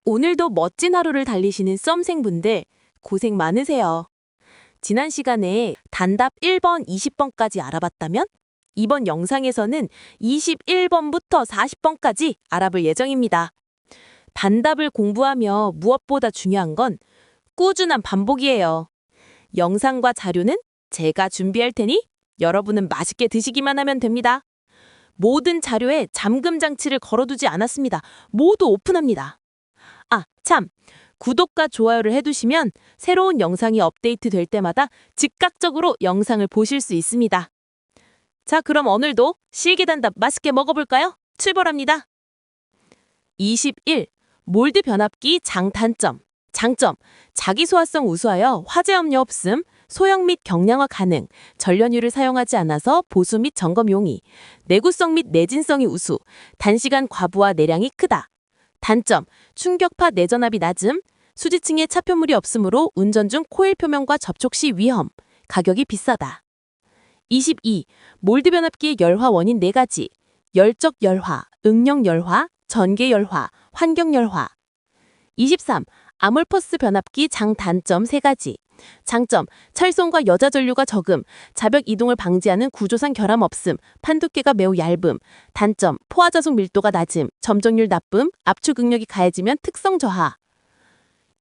오늘도 멋진 하루를 달리시는 썸생분들 고생 많으세요. 지난 시간에 단답 1번, 20번까지 알아봤다면 이번 영상에서는 21번부터 40번까지 알아볼 예정입니다. 단답을 공부하며 무엇보다 중요한 건 꾸준한 반복이에요. 영상과 자료는 제가 준비할 테니 여러분은 맛있게 드시기만 하면 됩니다. 모든 자료에 잠금 장치를 걸어두지 않았습니다. 모두 오픈합니다. 아, 참! 구독과 좋아요를 해두시면 새로운 영상이 업데이트 될 때마다 즉각적으로 영상을 보실 수 있습니다. 자, 그럼 오늘도 실기단답 맛있게 먹어볼까요? 출발합니다. 21. 몰드 변압기 장단점. 장점. 자기 소화성 우수하여 화재 염려 없음, 소형 및 경량화 가능, 전련유를 사용하지 않아서 보수 및 점검 용이, 내구성 및 내진성이 우수, 단시간 과부하 내량이 크다. 단점, 충격파 내전압이 낮음, 수지층에 차표물이 없으므로 운전 중 코일 표면과 접촉 시 위험, 가격이 비싸다. 22. 몰드 변압기의 열화 원인 4가지, 열적 열화, 응력 열화, 전개 열화, 환경 열화. 23. 아몰퍼스 변압기 장단점 3가지. 장점, 철송과 여자 전류가 적음, 자벽 이동을 방지하는 구조상 결함 없음, 판두께가 매우 얇음. 단점, 포화자속 밀도가 낮음, 점정률 나쁨, 압축 응력이 가해지면 특성 저하.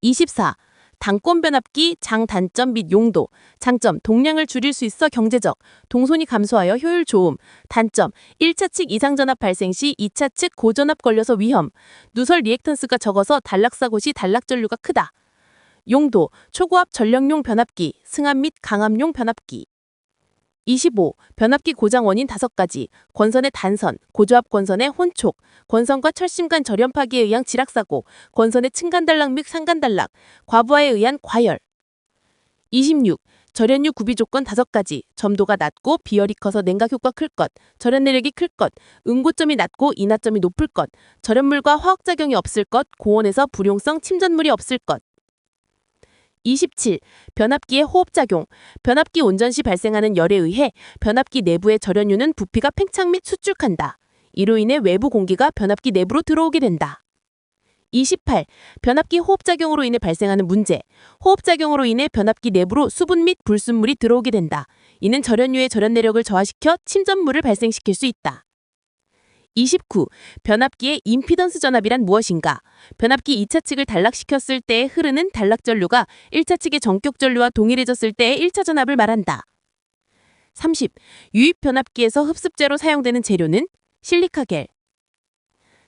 24. 단권 변압기 장단점 및 용도. 장점, 동량을 줄일 수 있어 경제적, 동손이 감소하여 효율 좋음. 단점, 1차 측 이상 전압 발생 시 2차 측 고전압 걸려서 위험, 누설 리액턴스가 적어서 단락사고 시 단락 전류가 크다. 용도, 초고압 전력용 변압기, 승합 및 강압용 변압기. 25. 변압기 고장 원인 5가지, 권선의 단선, 고조압 권선의 혼촉, 권선과 철심 간 절연 파기에 의한 지락사고, 권선의 층간 단락 및 상간 단락, 과부하에 의한 과열. 26. 절연유 구비 조건 5가지, 점도가 낮고 비열이 커서 냉각 효과 클 것, 절연 내력이 클 것, 응고점이 낮고 인하점이 높을 것, 절연물과 화학작용이 없을 것, 고온에서 불용성 침전물이 없을 것. 27. 변압기의 호흡작용. 변압기 온전 시 발생하는 열에 의해 변압기 내부의 절연유는 부피가 팽창 및 수축한다. 이로 인해 외부 공기가 변압기 내부로 들어오게 된다. 28. 변압기 호흡작용으로 인해 발생하는 문제. 호흡작용으로 인해 변압기 내부로 수분 및 불순물이 들어오게 된다. 이는 절연유의 절연 내력을 저하시켜 침전물을 발생시킬 수 있다. 29. 변압기의 임피던스 전압이란 무엇인가? 변압기 2차 측을 단락시켰을 때에 흐르는 단락 전류가 1차 측의 전격 전류와 동일해졌을 때의 1차 전압을 말한다. 30. 유입 변압기에서 흡습제로 사용되는 재료는 실리카겔.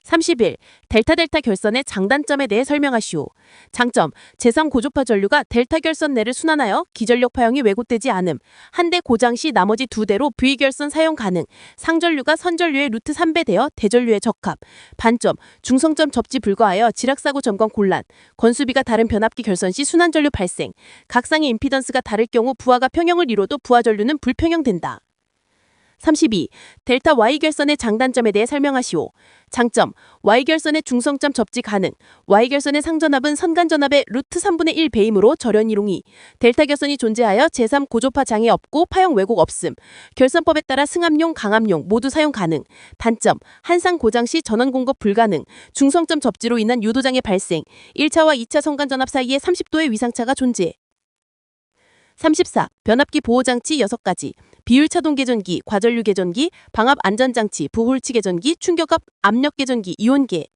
31. 델타 결선의 장단점에 대해 설명하시오. 장점, 제3 고조파 전류가 델타 결선 내를 순환하여 기전력 파형이 왜곡되지 않음. 한 대 고장 시 나머지 2대로 V 결선 사용 가능. 상전류가 선전류의 루트 3배 되어 대전류에 적합. 반점, 중성점 접지 불가하여 지락사고 점검 곤란. 건수비가 다른 변압기 결선 시 순환 전류 발생. 각 쌍의 임피던스가 다를 경우 부하가 평형을 이뤄도 부하 전류는 불평형된다. 32. 델타 Y결선의 장단점에 대해 설명하시오. 장점, Y결선의 중성점 접지 가능. Y결선의 상전압은 선간전압의 루트 3분의 1 배이므로 절연 이롱이. 델타 결선이 존재하여 제3 고조파 장애 없고 파형 왜곡 없음. 결선법에 따라 승합용, 강압용 모두 사용 가능. 단점, 한상 고장 시 전원 공급 불가능. 중성점 접지로 인한 유도장애 발생. 1차와 2차 선간전압 사이에 30도의 위상차가 존재. 34. 변압기 보호장치 6가지. 비율차동 개전기, 과전류 개전기, 방압 안전장치, 부홀치 개전기, 충격압 압력 개전기, 이온계.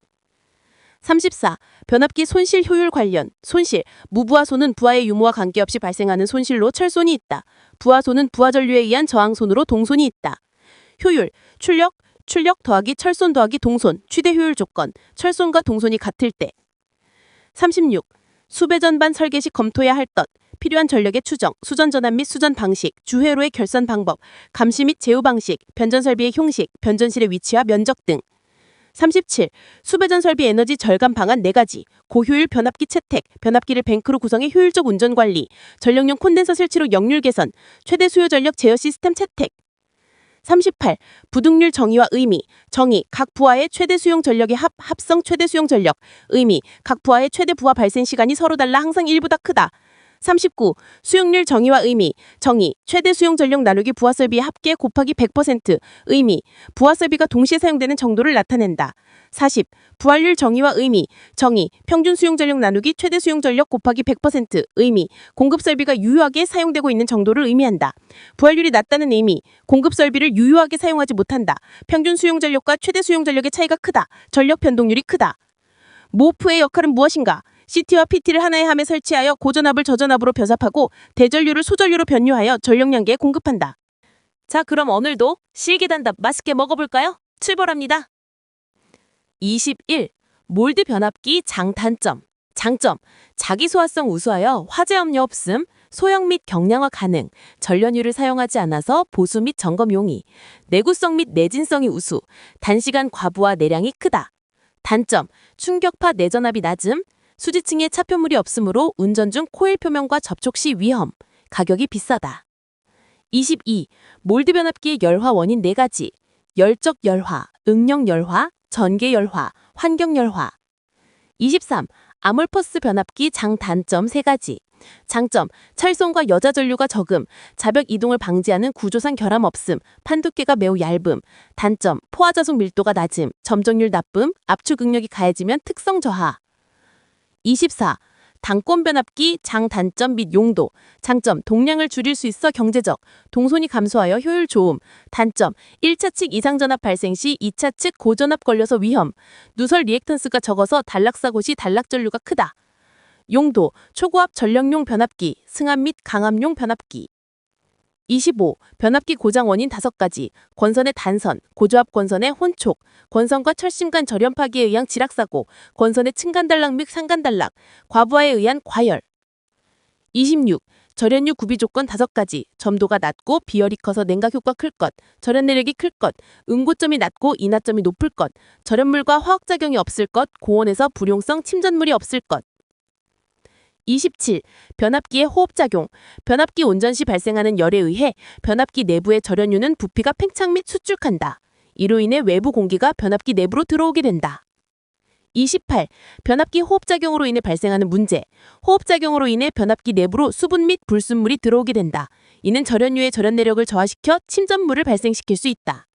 34. 변압기 손실 효율 관련. 손실. 무부하손은 부하의 유무와 관계없이 발생하는 손실로 철손이 있다. 부하손은 부하전류에 의한 저항손으로 동손이 있다. 효율. 출력 더하기 철손 더하기 동손. 최대 효율 조건. 철손과 동손이 같을 때. 36. 수배 전반 설계 시 검토해야 할 것. 필요한 전력의 추정, 수전 전압 및 수전 방식, 주회로의 결선 방법, 감시 및 제어 방식, 변전 설비의 형식, 변전실의 위치와 면적 등. 37. 수배전 설비 에너지 절감 방안 4가지, 고효율 변압기 채택, 변압기를 뱅크로 구성해 효율적 운전 관리, 전력용 콘덴서 설치로 역률 개선, 최대 수요 전력 제어 시스템 채택. 38. 부등률 정의와 의미. 정의, 각 부하의 최대 수용 전력의 합성 최대 수용 전력. 의미, 각 부하의 최대 부하 발생 시간이 서로 달라 항상 1보다 크다. 39. 수용률 정의와 의미. 정의. 최대 수용 전력 나누기 부하 설비의 합계 곱하기 100%. 의미. 부하 설비가 동시에 사용되는 정도를 나타낸다. 40. 부하율 정의와 의미. 정의. 평균 수용 전력 나누기 최대 수용 전력 곱하기 100%. 의미. 공급 설비가 유효하게 사용되고 있는 정도를 의미한다. 부하율이 낮다는 의미. 공급 설비를 유효하게 사용하지 못한다. 평균 수용 전력과 최대 수용 전력의 차이가 크다. 전력 변동률이 크다. 모프의 역할은 무엇인가? CT와 PT를 하나의 함에 설치하여 고전압을 저전압으로 변압하고 대전류를 소전류로 변유하여 전력량계에 공급한다. 자, 그럼 오늘도 실기단답 맛있게 먹어볼까요? 출발합니다. 21. 몰드 변압기 장단점. 장점. 자기 소화성 우수하여 화재 염려 없음, 소형 및 경량화 가능, 전련유를 사용하지 않아서 보수 및 점검 용이, 내구성 및 내진성이 우수, 단시간 과부하 내량이 크다. 단점. 충격파 내전압이 낮음, 수지층에 차표물이 없으므로 운전 중 코일 표면과 접촉 시 위험, 가격이 비싸다. 22. 몰드 변압기의 열화 원인 4가지. 열적 열화, 응력 열화, 전개 열화, 환경 열화. 23. 아몰퍼스 변압기 장단점 3가지. 장점. 철송과 여자 전류가 적음, 자벽 이동을 방지하는 구조상 결함 없음, 판 두께가 매우 얇음. 단점. 포화자속 밀도가 낮음, 점정률 나쁨, 압축 응력이 가해지면 특성 저하. 24. 단권 변압기 장단점 및 용도. 장점. 동량을 줄일 수 있어 경제적, 동선이 감소하여 효율 좋음. 단점. 1차 측 이상 전압 발생 시 2차 측 고전압 걸려서 위험, 누설 리액턴스가 적어서 단락사고 시 단락 전류가 크다. 용도. 초고압 전력용 변압기, 승합 및 강압용 변압기. 25. 변압기 고장 원인 5가지. 권선의 단선, 고저압 권선의 혼촉, 권선과 철심 간 절연 파기에 의한 지락사고, 권선의 층간 단락 및 상간 단락, 과부하에 의한 과열. 26. 절연유 구비 조건 5가지. 점도가 낮고 비열이 커서 냉각 효과 클 것, 절연 내력이 클 것, 응고점이 낮고 인하점이 높을 것, 절연물과 화학작용이 없을 것, 고온에서 불용성 침전물이 없을 것. 27. 변압기의 호흡작용. 변압기 온전 시 발생하는 열에 의해 변압기 내부의 절연유는 부피가 팽창 및 수축한다. 이로 인해 외부 공기가 변압기 내부로 들어오게 된다. 28. 변압기 호흡작용으로 인해 발생하는 문제. 호흡작용으로 인해 변압기 내부로 수분 및 불순물이 들어오게 된다. 이는 절연유의 절연 내력을 저하시켜 침전물을 발생시킬 수 있다.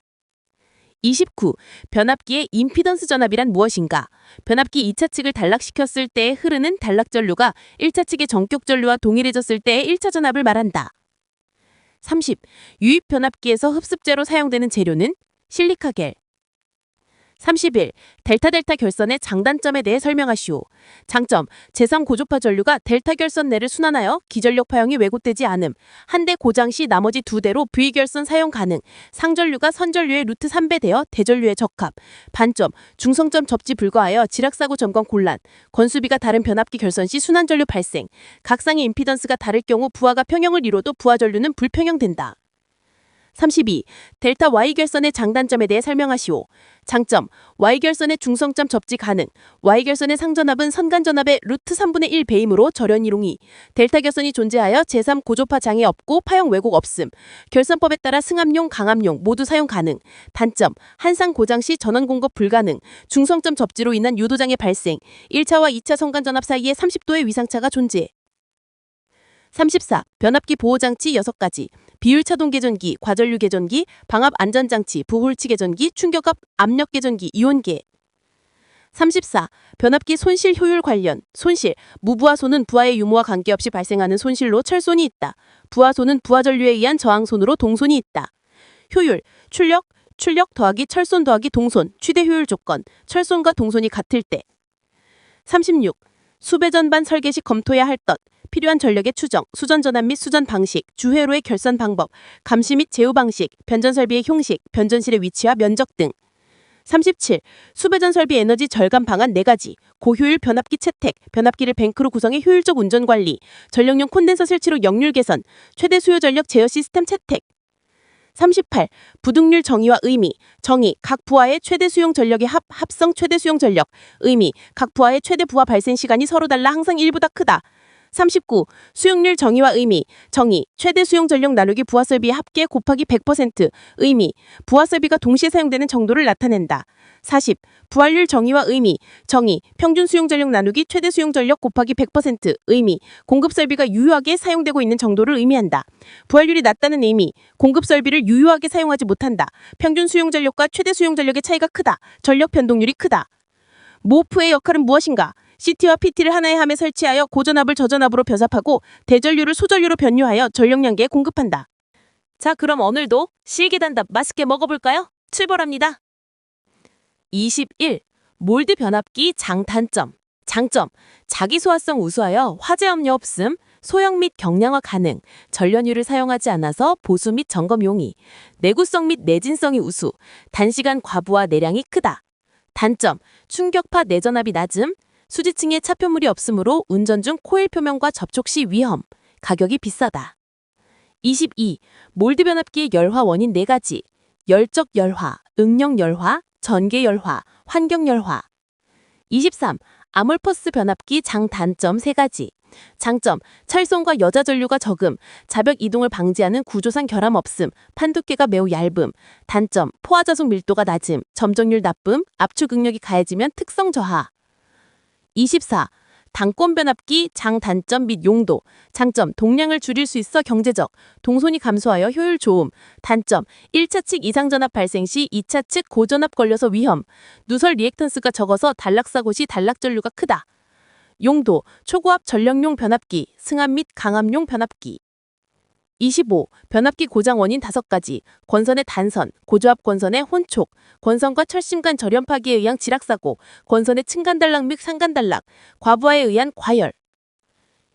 29. 변압기의 임피던스 전압이란 무엇인가? 변압기 2차 측을 단락시켰을 때에 흐르는 단락 전류가 1차 측의 전격 전류와 동일해졌을 때의 1차 전압을 말한다. 30. 유입 변압기에서 흡습제로 사용되는 재료는 실리카겔. 31. 델타 결선의 장단점에 대해 설명하시오. 장점. 제3 고조파 전류가 델타 결선 내를 순환하여 기전력 파형이 왜곡되지 않음. 한 대 고장 시 나머지 2대로 V 결선 사용 가능. 상전류가 선전류의 루트 3배 되어 대전류에 적합. 반점. 중성점 접지 불가하여 지락사고 점검 곤란. 건수비가 다른 변압기 결선 시 순환 전류 발생. 각 쌍의 임피던스가 다를 경우 부하가 평형을 이뤄도 부하 전류는 불평형된다. 32. 델타 Y결선의 장단점에 대해 설명하시오. 장점. Y결선의 중성점 접지 가능. Y결선의 상전압은 선간전압의 루트 3분의 1 배이므로 절연 이롱이. 델타 결선이 존재하여 제3 고조파 장애 없고 파형 왜곡 없음. 결선법에 따라 승합용, 강압용 모두 사용 가능. 단점. 한상 고장 시 전원 공급 불가능. 중성점 접지로 인한 유도장애 발생. 1차와 2차 선간전압 사이에 30도의 위상차가 존재. 34. 변압기 보호장치 6가지. 비율차동 개전기, 과전류 개전기, 방압 안전장치, 부홀치 개전기, 충격압 압력 개전기, 이온계. 34. 변압기 손실 효율 관련. 손실. 무부하손은 부하의 유무와 관계없이 발생하는 손실로 철손이 있다. 부하손은 부하전류에 의한 저항손으로 동손이 있다. 효율. 출력 더하기 철손 더하기 동손, 최대 효율 조건. 철손과 동손이 같을 때. 36. 수배전반 설계 시 검토해야 할 것. 필요한 전력의 추정, 수전 전환 및 수전 방식, 주회로의 결선 방법, 감시 및 제어 방식, 변전 설비의 형식, 변전실의 위치와 면적 등. 37. 수배전 설비 에너지 절감 방안 4가지. 고효율 변압기 채택, 변압기를 뱅크로 구성해 효율적 운전 관리, 전력용 콘덴서 설치로 역률 개선, 최대 수요 전력 제어 시스템 채택. 38. 부등률 정의와 의미. 정의. 각 부하의 최대 수용 전력의 합성 최대 수용 전력. 의미. 각 부하의 최대 부하 발생 시간이 서로 달라 항상 1보다 크다. 39. 수용률 정의와 의미. 정의. 최대 수용 전력 나누기 부하 설비의 합계 곱하기 100%. 의미. 부하 설비가 동시에 사용되는 정도를 나타낸다. 40. 부하율 정의와 의미. 정의. 평균 수용 전력 나누기 최대 수용 전력 곱하기 100%. 의미. 공급 설비가 유효하게 사용되고 있는 정도를 의미한다. 부하율이 낮다는 의미. 공급 설비를 유효하게 사용하지 못한다. 평균 수용 전력과 최대 수용 전력의 차이가 크다. 전력 변동률이 크다. 모프의 역할은 무엇인가? CT와 PT를 하나의 함에 설치하여 고전압을 저전압으로 변압하고 대전류를 소전류로 변류하여 전력량계에 공급한다. 자, 그럼 오늘도 실기단답 맛있게 먹어볼까요? 출발합니다. 21. 몰드 변압기 장단점. 장점. 자기 소화성 우수하여 화재 염려 없음, 소형 및 경량화 가능, 전련유를 사용하지 않아서 보수 및 점검 용이, 내구성 및 내진성이 우수, 단시간 과부하 내량이 크다. 단점. 충격파 내전압이 낮음, 수지층에 차표물이 없으므로 운전 중 코일 표면과 접촉 시 위험, 가격이 비싸다. 22. 몰드 변압기의 열화 원인 4가지. 열적 열화, 응용 열화, 전개 열화, 환경 열화. 23. 아몰퍼스 변압기 장단점 3가지. 장점. 철송과 여자 전류가 적음, 자벽 이동을 방지하는 구조상 결함 없음, 판두께가 매우 얇음. 단점. 포화자속 밀도가 낮음, 점정률 나쁨, 압축 응력이 가해지면 특성 저하. 24. 당권 변압기 장단점 및 용도. 장점. 동량을 줄일 수 있어 경제적, 동선이 감소하여 효율 좋음. 단점. 1차 측 이상 전압 발생 시 2차 측 고전압 걸려서 위험, 누설 리액턴스가 적어서 단락사고 시 단락 전류가 크다. 용도. 초고압 전력용 변압기, 승합 및 강압용 변압기. 25. 변압기 고장 원인 5가지. 권선의 단선, 고조압 권선의 혼촉, 권선과 철심 간 절연 파기에 의한 지락사고, 권선의 층간 단락 및 상간 단락, 과부하에 의한 과열.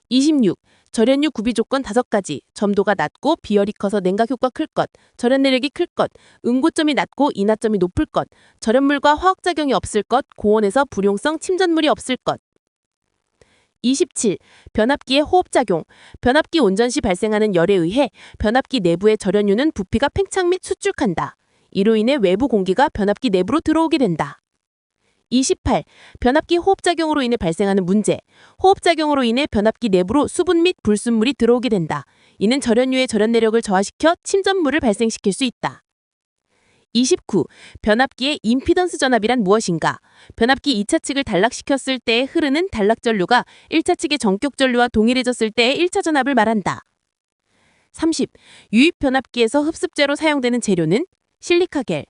26. 절연유 구비 조건 5가지. 점도가 낮고 비열이 커서 냉각 효과 클 것, 절연 내력이 클 것, 응고점이 낮고 인하점이 높을 것, 절연물과 화학작용이 없을 것, 고온에서 불용성 침전물이 없을 것. 27. 변압기의 호흡작용. 변압기 온전 시 발생하는 열에 의해 변압기 내부의 절연유는 부피가 팽창 및 수축한다. 이로 인해 외부 공기가 변압기 내부로 들어오게 된다. 28. 변압기 호흡작용으로 인해 발생하는 문제. 호흡작용으로 인해 변압기 내부로 수분 및 불순물이 들어오게 된다. 이는 절연유의 절연 내력을 저하시켜 침전물을 발생시킬 수 있다. 29. 변압기의 임피던스 전압이란 무엇인가? 변압기 2차 측을 단락시켰을 때에 흐르는 단락 전류가 1차 측의 전격 전류와 동일해졌을 때의 1차 전압을 말한다. 30. 유입 변압기에서 흡습제로 사용되는 재료는 실리카겔.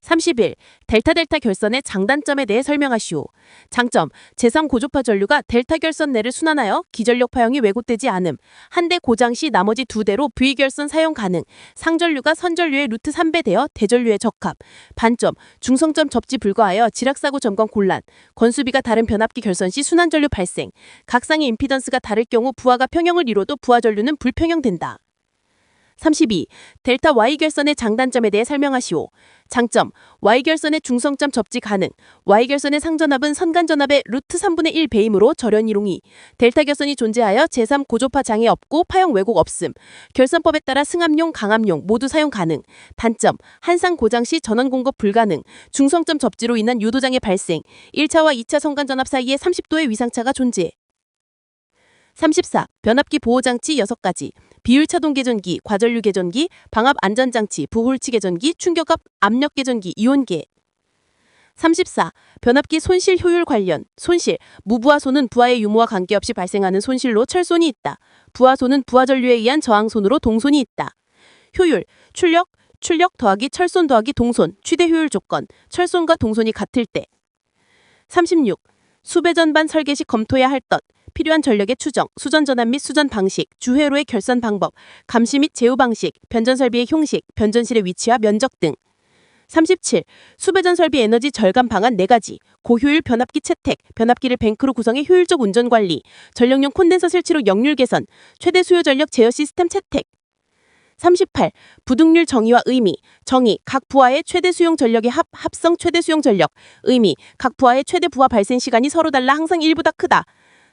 31. 델타 결선의 장단점에 대해 설명하시오. 장점. 제3 고조파 전류가 델타 결선 내를 순환하여 기전력 파형이 왜곡되지 않음. 한 대 고장 시 나머지 2대로 V 결선 사용 가능. 상전류가 선전류의 루트 3배 되어 대전류에 적합. 반점. 중성점 접지 불가하여 지락사고 점검 곤란. 건수비가 다른 변압기 결선 시 순환 전류 발생. 각 쌍의 임피던스가 다를 경우 부하가 평형을 이뤄도 부하 전류는 불평형된다. 32. 델타 Y결선의 장단점에 대해 설명하시오. 장점. Y결선의 중성점 접지 가능. Y결선의 상전압은 선간전압의 루트 3분의 1 배이므로 절연 이동이. 델타 결선이 존재하여 제3 고조파 장애 없고 파형 왜곡 없음. 결선법에 따라 승합용, 강압용 모두 사용 가능. 단점. 한상 고장 시 전원 공급 불가능. 중성점 접지로 인한 유도장애 발생. 1차와 2차 선간전압 사이에 30도의 위상차가 존재. 34. 변압기 보호장치 6가지. 비율차동 개전기, 과전류 개전기, 방압 안전장치, 부홀치 개전기, 충격압 압력 개전기, 이온계. 34. 변압기 손실 효율 관련. 손실. 무부하손은 부하의 유무와 관계없이 발생하는 손실로 철손이 있다. 부하손은 부하전류에 의한 저항손으로 동손이 있다. 효율. 출력 더하기 철손 더하기 동손, 최대 효율 조건. 철손과 동손이 같을 때. 36. 수배 전반 설계 시 검토해야 할 것. 필요한 전력의 추정, 수전 전압 및 수전 방식, 주회로의 결선 방법, 감시 및 제어 방식, 변전 설비의 형식, 변전실의 위치와 면적 등. 37. 수배전 설비 에너지 절감 방안 4가지. 고효율 변압기 채택, 변압기를 뱅크로 구성해 효율적 운전 관리, 전력용 콘덴서 설치로 역률 개선, 최대 수요 전력 제어 시스템 채택. 38. 부등률 정의와 의미. 정의. 각 부하의 최대 수용 전력의 합성 최대 수용 전력. 의미. 각 부하의 최대 부하 발생 시간이 서로 달라 항상 1보다 크다.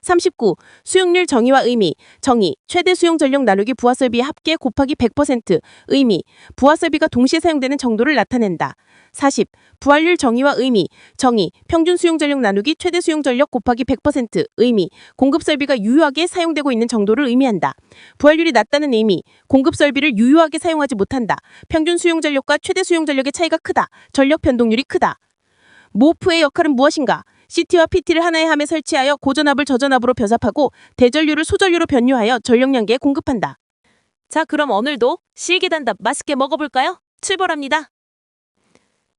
39. 수용률 정의와 의미. 정의. 최대 수용 전력 나누기 부하 설비의 합계 곱하기 100%. 의미. 부하 설비가 동시에 사용되는 정도를 나타낸다. 40. 부하율 정의와 의미. 정의. 평균 수용 전력 나누기 최대 수용 전력 곱하기 100%. 의미. 공급 설비가 유효하게 사용되고 있는 정도를 의미한다. 부하율이 낮다는 의미. 공급 설비를 유효하게 사용하지 못한다. 평균 수용 전력과 최대 수용 전력의 차이가 크다. 전력 변동률이 크다. 모프의 역할은 무엇인가? CT와 PT를 하나의 함에 설치하여 고전압을 저전압으로 변압하고 대전류를 소전류로 변유하여 전력량계에 공급한다. 자, 그럼 오늘도 실기단답 맛있게 먹어볼까요? 출발합니다.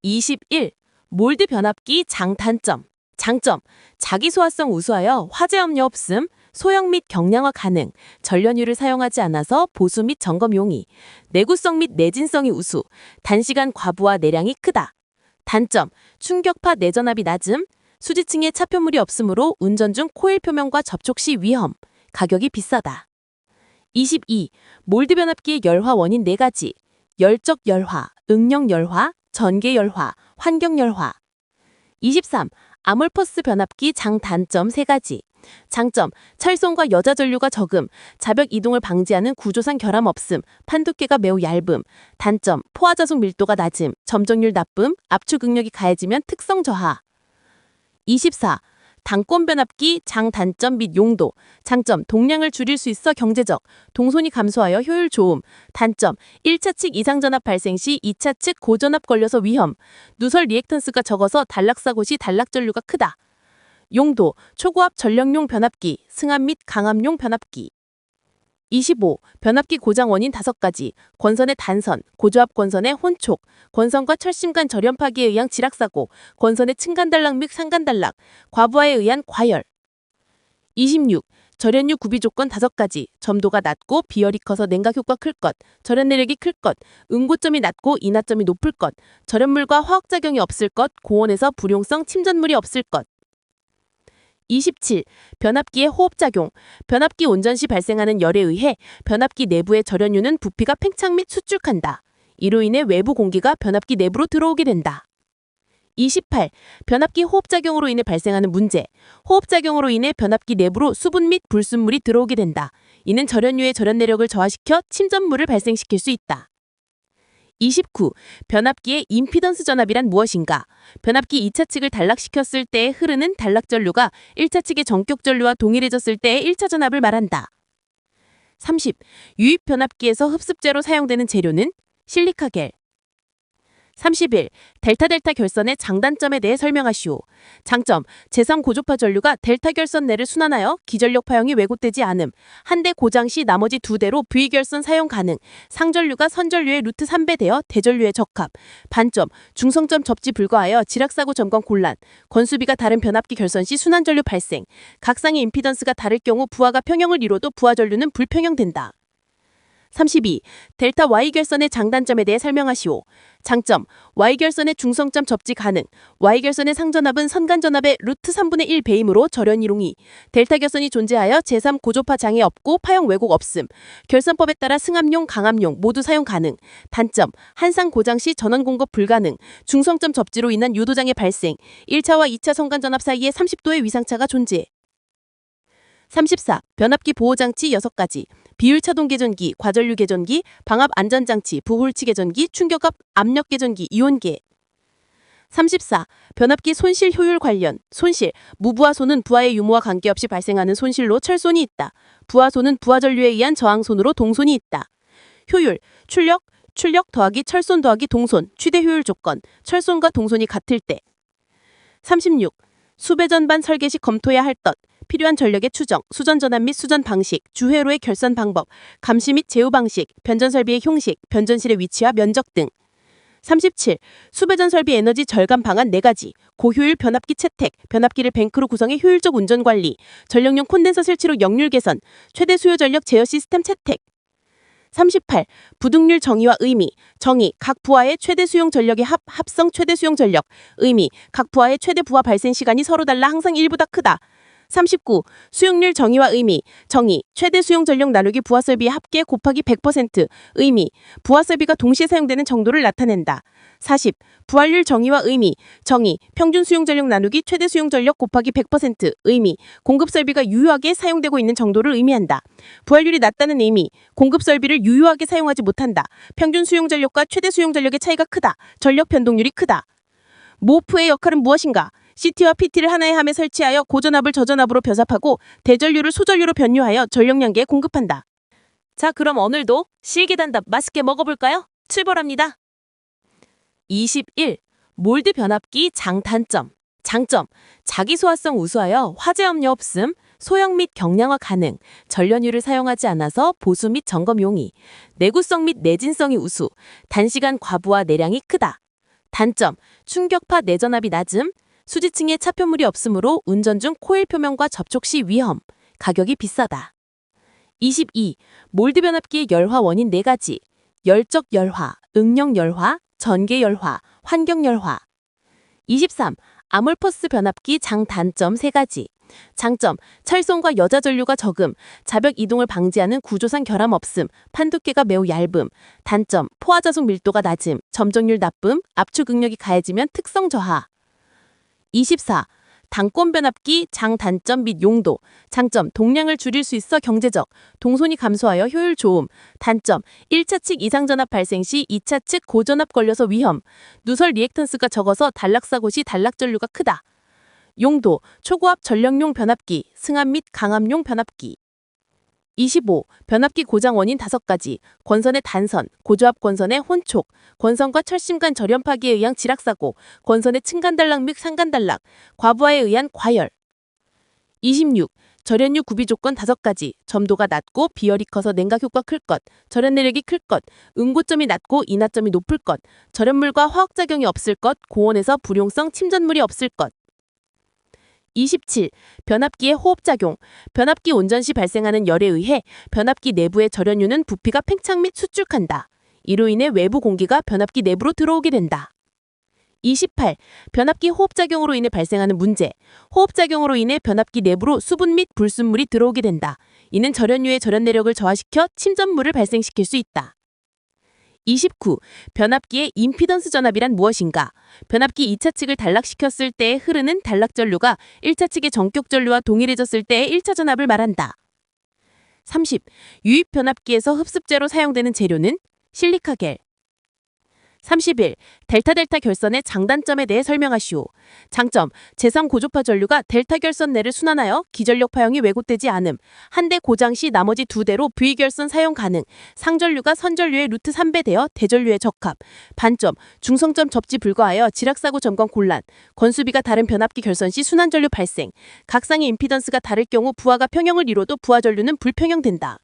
21. 몰드 변압기 장단점. 장점. 자기 소화성 우수하여 화재 염려 없음, 소형 및 경량화 가능, 전련유를 사용하지 않아서 보수 및 점검 용이, 내구성 및 내진성이 우수, 단시간 과부하 내량이 크다. 단점. 충격파 내전압이 낮음, 수지층에 차표물이 없으므로 운전 중 코일 표면과 접촉 시 위험, 가격이 비싸다. 22. 몰드 변압기의 열화 원인 4가지. 열적 열화, 응용 열화, 전개 열화, 환경 열화. 23. 아몰퍼스 변압기 장단점 3가지. 장점. 철송과 여자 전류가 적음, 자벽 이동을 방지하는 구조상 결함 없음, 판 두께가 매우 얇음. 단점. 포화자속 밀도가 낮음, 점정률 나쁨, 압축 응력이 가해지면 특성 저하. 24. 단권 변압기 장단점 및 용도. 장점. 동량을 줄일 수 있어 경제적, 동선이 감소하여 효율 좋음. 단점. 1차 측 이상 전압 발생 시 2차 측 고전압 걸려서 위험, 누설 리액턴스가 적어서 단락사고 시 단락전류가 크다. 용도. 초고압 전력용 변압기, 승합 및 강압용 변압기. 25. 변압기 고장 원인 5가지. 권선의 단선, 고조압 권선의 혼촉, 권선과 철심 간 절연 파기에 의한 지락사고, 권선의 층간단락 및 상간단락, 과부하에 의한 과열. 26. 절연유 구비 조건 5가지. 점도가 낮고 비열이 커서 냉각 효과 클 것, 절연 내력이 클 것, 응고점이 낮고 인하점이 높을 것, 절연물과 화학작용이 없을 것, 고온에서 불용성 침전물이 없을 것. 27. 변압기의 호흡작용. 변압기 온전 시 발생하는 열에 의해 변압기 내부의 절연유는 부피가 팽창 및 수축한다. 이로 인해 외부 공기가 변압기 내부로 들어오게 된다. 28. 변압기 호흡작용으로 인해 발생하는 문제. 호흡작용으로 인해 변압기 내부로 수분 및 불순물이 들어오게 된다. 이는 절연유의 절연 내력을 저하시켜 침전물을 발생시킬 수 있다. 29. 변압기의 임피던스 전압이란 무엇인가? 변압기 2차 측을 단락시켰을 때에 흐르는 단락전류가 1차 측의 전격 전류와 동일해졌을 때의 1차 전압을 말한다. 30. 유입 변압기에서 흡습제로 사용되는 재료는 실리카겔. 31. 델타 결선의 장단점에 대해 설명하시오. 장점. 제3 고조파 전류가 델타 결선 내를 순환하여 기전력 파형이 왜곡되지 않음. 한 대 고장 시 나머지 2대로 V 결선 사용 가능. 상전류가 선전류의 루트 3배 되어 대전류에 적합. 반점. 중성점 접지 불가하여 지락사고 점검 곤란. 건수비가 다른 변압기 결선 시 순환 전류 발생. 각 쌍의 임피던스가 다를 경우 부하가 평형을 이뤄도 부하 전류는 불평형된다. 32. 델타 Y 결선의 장단점에 대해 설명하시오. 장점. Y 결선의 중성점 접지 가능. Y 결선의 상전압은 선간전압의 루트 3분의 1 배이므로 절연 이동이. 델타 결선이 존재하여 제3 고조파 장애 없고 파형 왜곡 없음. 결선법에 따라 승합용, 강압용 모두 사용 가능. 단점. 한 쌍 고장 시 전원 공급 불가능. 중성점 접지로 인한 유도장애 발생. 1차와 2차 선간전압 사이에 30도의 위상차가 존재. 34. 변압기 보호장치 6가지. 비율차동 개전기, 과전류 개전기, 방압 안전장치, 부홀치 개전기, 충격압 압력 개전기, 이온계. 34. 변압기 손실 효율 관련. 손실. 무부하손은 부하의 유무와 관계없이 발생하는 손실로 철손이 있다. 부하손은 부하전류에 의한 저항손으로 동손이 있다. 효율. 출력 더하기 철손 더하기 동손, 최대 효율 조건. 철손과 동손이 같을 때. 36. 수배전반 설계 시 검토해야 할 것. 필요한 전력의 추정, 수전 전환 및 수전 방식, 주회로의 결선 방법, 감시 및 제휴 방식, 변전 설비의 형식, 변전실의 위치와 면적 등. 37. 수배전 설비 에너지 절감 방안 4가지. 고효율 변압기 채택, 변압기를 뱅크로 구성해 효율적 운전 관리, 전력용 콘덴서 설치로 역률 개선, 최대 수요 전력 제어 시스템 채택. 38. 부등률 정의와 의미. 정의. 각 부하의 최대 수용 전력의 합성 최대 수용 전력. 의미. 각 부하의 최대 부하 발생 시간이 서로 달라 항상 1보다 크다. 39. 수용률 정의와 의미. 정의. 최대 수용 전력 나누기 부하 설비의 합계 곱하기 100%. 의미. 부하 설비가 동시에 사용되는 정도를 나타낸다. 40. 부하율 정의와 의미. 정의. 평균 수용 전력 나누기 최대 수용 전력 곱하기 100%. 의미. 공급 설비가 유효하게 사용되고 있는 정도를 의미한다. 부하율이 낮다는 의미. 공급 설비를 유효하게 사용하지 못한다. 평균 수용 전력과 최대 수용 전력의 차이가 크다. 전력 변동률이 크다. 모프의 역할은 무엇인가? CT와 PT를 하나의 함에 설치하여 고전압을 저전압으로 변압하고 대전류를 소전류로 변유하여 전력량계에 공급한다. 자, 그럼 오늘도 실기단답 맛있게 먹어볼까요? 출발합니다. 21. 몰드 변압기 장단점. 장점. 자기 소화성 우수하여 화재 염려 없음, 소형 및 경량화 가능, 전련유를 사용하지 않아서 보수 및 점검 용이, 내구성 및 내진성이 우수, 단시간 과부하 내량이 크다. 단점. 충격파 내전압이 낮음, 수지층에 차표물이 없으므로 운전 중 코일 표면과 접촉 시 위험, 가격이 비싸다. 22. 몰드 변압기의 열화 원인 4가지. 열적 열화, 응력 열화, 전개 열화, 환경 열화. 23. 아몰퍼스 변압기 장단점 3가지. 장점. 철송과 여자 전류가 적음, 자벽 이동을 방지하는 구조상 결함 없음, 판두께가 매우 얇음. 단점. 포화자속 밀도가 낮음, 점정률 나쁨, 압축 응력이 가해지면 특성 저하. 24. 단권 변압기 장단점 및 용도. 장점. 동량을 줄일 수 있어 경제적, 동선이 감소하여 효율 좋음. 단점. 1차 측 이상 전압 발생 시 2차 측 고전압 걸려서 위험, 누설 리액턴스가 적어서 단락사고 시 단락전류가 크다. 용도. 초고압 전력용 변압기, 승합 및 강압용 변압기. 25. 변압기 고장 원인 5가지. 권선의 단선, 고저압 권선의 혼촉, 권선과 철심 간 절연 파기에 의한 지락사고, 권선의 층간 단락 및 상간 단락, 과부하에 의한 과열. 26. 절연유 구비 조건 5가지. 점도가 낮고 비열이 커서 냉각 효과 클 것, 절연 내력이 클 것, 응고점이 낮고 인하점이 높을 것, 절연물과 화학작용이 없을 것, 고온에서 불용성 침전물이 없을 것. 27. 변압기의 호흡작용. 변압기 온전 시 발생하는 열에 의해 변압기 내부의 절연유는 부피가 팽창 및 수축한다. 이로 인해 외부 공기가 변압기 내부로 들어오게 된다. 28. 변압기 호흡작용으로 인해 발생하는 문제. 호흡작용으로 인해 변압기 내부로 수분 및 불순물이 들어오게 된다. 이는 절연유의 절연 내력을 저하시켜 침전물을 발생시킬 수 있다. 29. 변압기의 임피던스 전압이란 무엇인가? 변압기 2차 측을 단락시켰을 때에 흐르는 단락전류가 1차 측의 전격전류와 동일해졌을 때의 1차 전압을 말한다. 30. 유입 변압기에서 흡습제로 사용되는 재료는 실리카겔. 31. 델타 결선의 장단점에 대해 설명하시오. 장점. 제3 고조파 전류가 델타 결선 내를 순환하여 기전력 파형이 왜곡되지 않음. 한 대 고장 시 나머지 2대로 V 결선 사용 가능. 상전류가 선전류의 루트 3배 되어 대전류에 적합. 반점. 중성점 접지 불가하여 지락사고 점검 곤란. 건수비가 다른 변압기 결선 시 순환전류 발생. 각 쌍의 임피던스가 다를 경우 부하가 평형을 이뤄도 부하 전류는 불평형된다.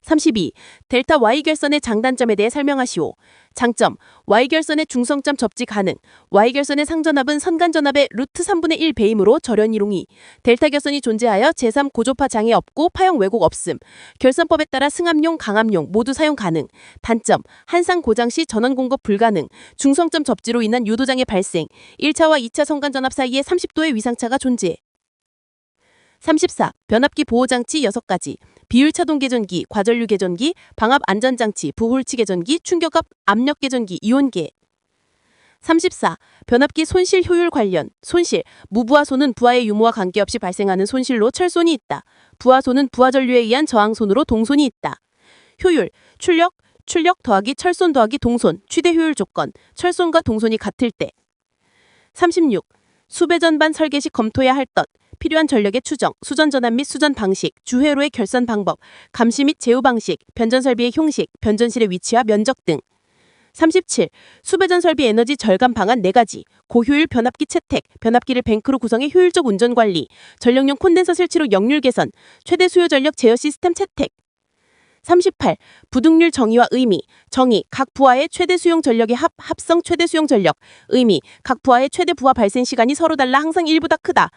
32. 델타 Y결선의 장단점에 대해 설명하시오. 장점. Y결선의 중성점 접지 가능. Y결선의 상전압은 선간전압의 루트 3분의 1 배이므로 절연 이롱이. 델타 결선이 존재하여 제3 고조파 장애 없고 파형 왜곡 없음. 결선법에 따라 승합용, 강압용 모두 사용 가능. 단점. 한상 고장 시 전원 공급 불가능. 중성점 접지로 인한 유도장애 발생. 1차와 2차 선간전압 사이에 30도의 위상차가 존재. 34. 변압기 보호장치 6가지. 비율차동 개전기, 과전류 개전기, 방압 안전장치, 부홀치 개전기, 충격압 압력 개전기, 이온계. 34. 변압기 손실 효율 관련. 손실. 무부하손은 부하의 유무와 관계없이 발생하는 손실로 철손이 있다. 부하손은 부하전류에 의한 저항손으로 동손이 있다. 효율. 출력 더하기 철손 더하기 동손, 최대 효율 조건. 철손과 동손이 같을 때. 36. 수배전반 설계 시 검토해야 할 것. 필요한 전력의 추정, 수전 전환 및 수전 방식, 주회로의 결선 방법, 감시 및 제어 방식, 변전 설비의 형식, 변전실의 위치와 면적 등. 37. 수배전 설비 에너지 절감 방안 4가지. 고효율 변압기 채택, 변압기를 뱅크로 구성해 효율적 운전 관리, 전력용 콘덴서 설치로 역률 개선, 최대 수요 전력 제어 시스템 채택. 38. 부등률 정의와 의미. 정의. 각 부하의 최대 수용 전력의 합성 최대 수용 전력. 의미. 각 부하의 최대 부하 발생 시간이 서로 달라 항상 1보다 크다.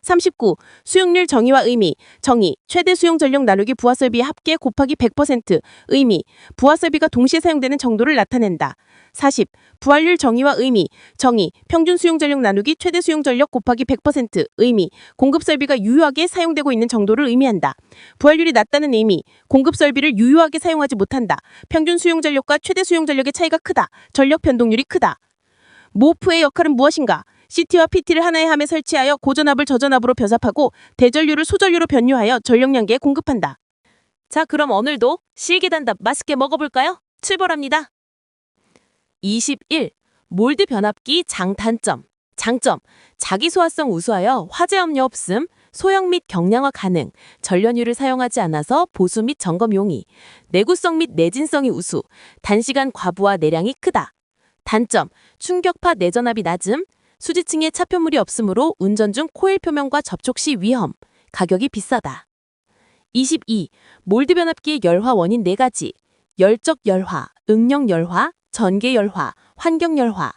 39. 수용률 정의와 의미. 정의. 최대 수용 전력 나누기 부하 설비의 합계 곱하기 100%. 의미. 부하 설비가 동시에 사용되는 정도를 나타낸다. 40. 부하율 정의와 의미. 정의. 평균 수용 전력 나누기 최대 수용 전력 곱하기 100%. 의미. 공급 설비가 유효하게 사용되고 있는 정도를 의미한다. 부하율이 낮다는 의미. 공급 설비를 유효하게 사용하지 못한다. 평균 수용 전력과 최대 수용 전력의 차이가 크다. 전력 변동률이 크다. 모프의 역할은 무엇인가? CT와 PT를 하나의 함에 설치하여 고전압을 저전압으로 변압하고 대전류를 소전류로 변유하여 전력량계에 공급한다. 자, 그럼 오늘도 실기단답 맛있게 먹어볼까요? 출발합니다. 21. 몰드 변압기 장단점. 장점. 자기 소화성 우수하여 화재 염려 없음, 소형 및 경량화 가능, 전련유를 사용하지 않아서 보수 및 점검 용이, 내구성 및 내진성이 우수, 단시간 과부하 내량이 크다. 단점. 충격파 내전압이 낮음, 수지층에 차표물이 없으므로 운전 중 코일 표면과 접촉 시 위험, 가격이 비싸다. 22. 몰드 변압기의 열화 원인 4가지. 열적 열화, 응력 열화, 전개 열화, 환경 열화.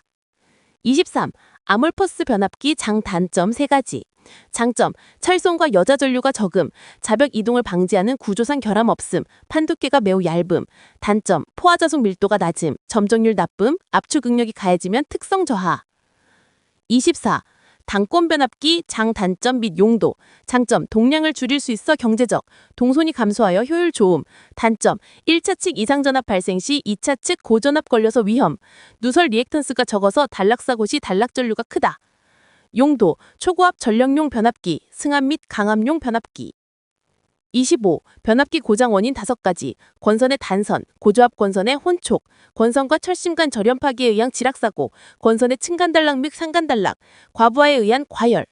23. 아몰퍼스 변압기 장단점 3가지. 장점. 철송과 여자 전류가 적음, 자벽 이동을 방지하는 구조상 결함 없음, 판 두께가 매우 얇음. 단점. 포화자속 밀도가 낮음, 점정률 나쁨, 압축 응력이 가해지면 특성 저하. 24. 단권 변압기 장단점 및 용도. 장점. 동량을 줄일 수 있어 경제적, 동선이 감소하여 효율 좋음. 단점. 1차 측 이상 전압 발생 시 2차 측 고전압 걸려서 위험, 누설 리액턴스가 적어서 단락사고 시 단락 전류가 크다. 용도. 초고압 전력용 변압기, 승합 및 강압용 변압기. 25. 변압기 고장 원인 5가지. 권선의 단선, 고조압 권선의 혼촉, 권선과 철심 간 절연 파기에 의한 지락사고, 권선의 층간 단락 및 상간 단락, 과부하에 의한 과열.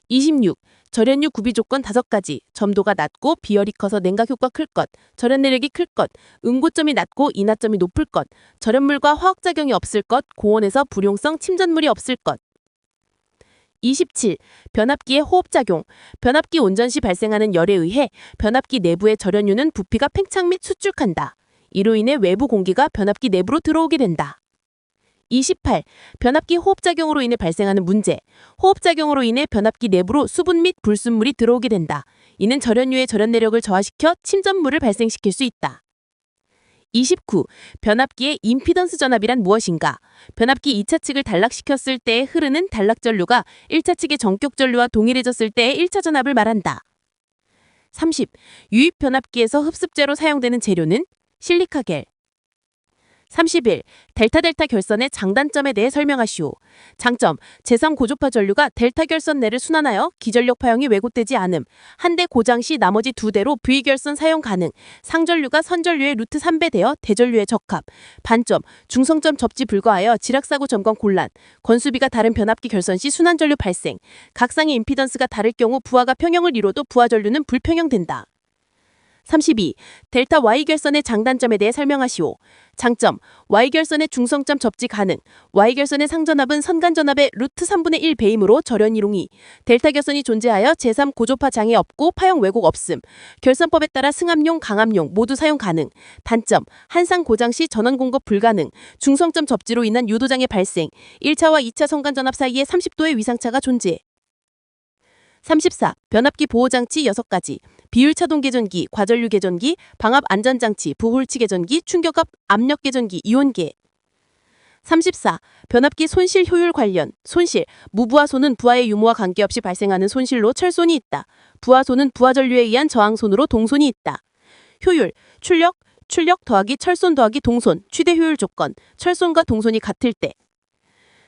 26. 절연유 구비 조건 5가지. 점도가 낮고 비열이 커서 냉각 효과 클 것, 절연 내력이 클 것, 응고점이 낮고 인하점이 높을 것, 절연물과 화학작용이 없을 것, 고온에서 불용성 침전물이 없을 것. 27. 변압기의 호흡작용. 변압기 온전 시 발생하는 열에 의해 변압기 내부의 절연유는 부피가 팽창 및 수축한다. 이로 인해 외부 공기가 변압기 내부로 들어오게 된다. 28. 변압기 호흡작용으로 인해 발생하는 문제. 호흡작용으로 인해 변압기 내부로 수분 및 불순물이 들어오게 된다. 이는 절연유의 절연 내력을 저하시켜 침전물을 발생시킬 수 있다. 29. 변압기의 임피던스 전압이란 무엇인가? 변압기 2차 측을 단락시켰을 때에 흐르는 단락 전류가 1차 측의 전격 전류와 동일해졌을 때의 1차 전압을 말한다. 30. 유입 변압기에서 흡습제로 사용되는 재료는 실리카겔. 31. 델타 결선의 장단점에 대해 설명하시오. 장점. 제3 고조파 전류가 델타 결선 내를 순환하여 기전력 파형이 왜곡되지 않음. 한 대 고장 시 나머지 2대로 V 결선 사용 가능. 상전류가 선전류의 루트 3배 되어 대전류에 적합. 반점. 중성점 접지 불가하여 지락사고 점검 곤란. 건수비가 다른 변압기 결선 시 순환 전류 발생. 각 쌍의 임피던스가 다를 경우 부하가 평형을 이뤄도 부하 전류는 불평형된다. 32. 델타 Y결선의 장단점에 대해 설명하시오. 장점. Y결선의 중성점 접지 가능. Y결선의 상전압은 선간전압의 루트 3분의 1 배이므로 절연 이롱이. 델타 결선이 존재하여 제3 고조파 장애 없고 파형 왜곡 없음. 결선법에 따라 승합용, 강압용 모두 사용 가능. 단점. 한상 고장 시 전원 공급 불가능. 중성점 접지로 인한 유도장애 발생. 1차와 2차 선간전압 사이에 30도의 위상차가 존재. 34. 변압기 보호장치 6가지. 비율차동 개전기, 과전류 개전기, 방압 안전장치, 부홀치 개전기, 충격압 압력 개전기, 이온계. 34. 변압기 손실 효율 관련. 손실. 무부하손은 부하의 유무와 관계없이 발생하는 손실로 철손이 있다. 부하손은 부하전류에 의한 저항손으로 동손이 있다. 효율. 출력 더하기 철손 더하기 동손, 최대 효율 조건. 철손과 동손이 같을 때.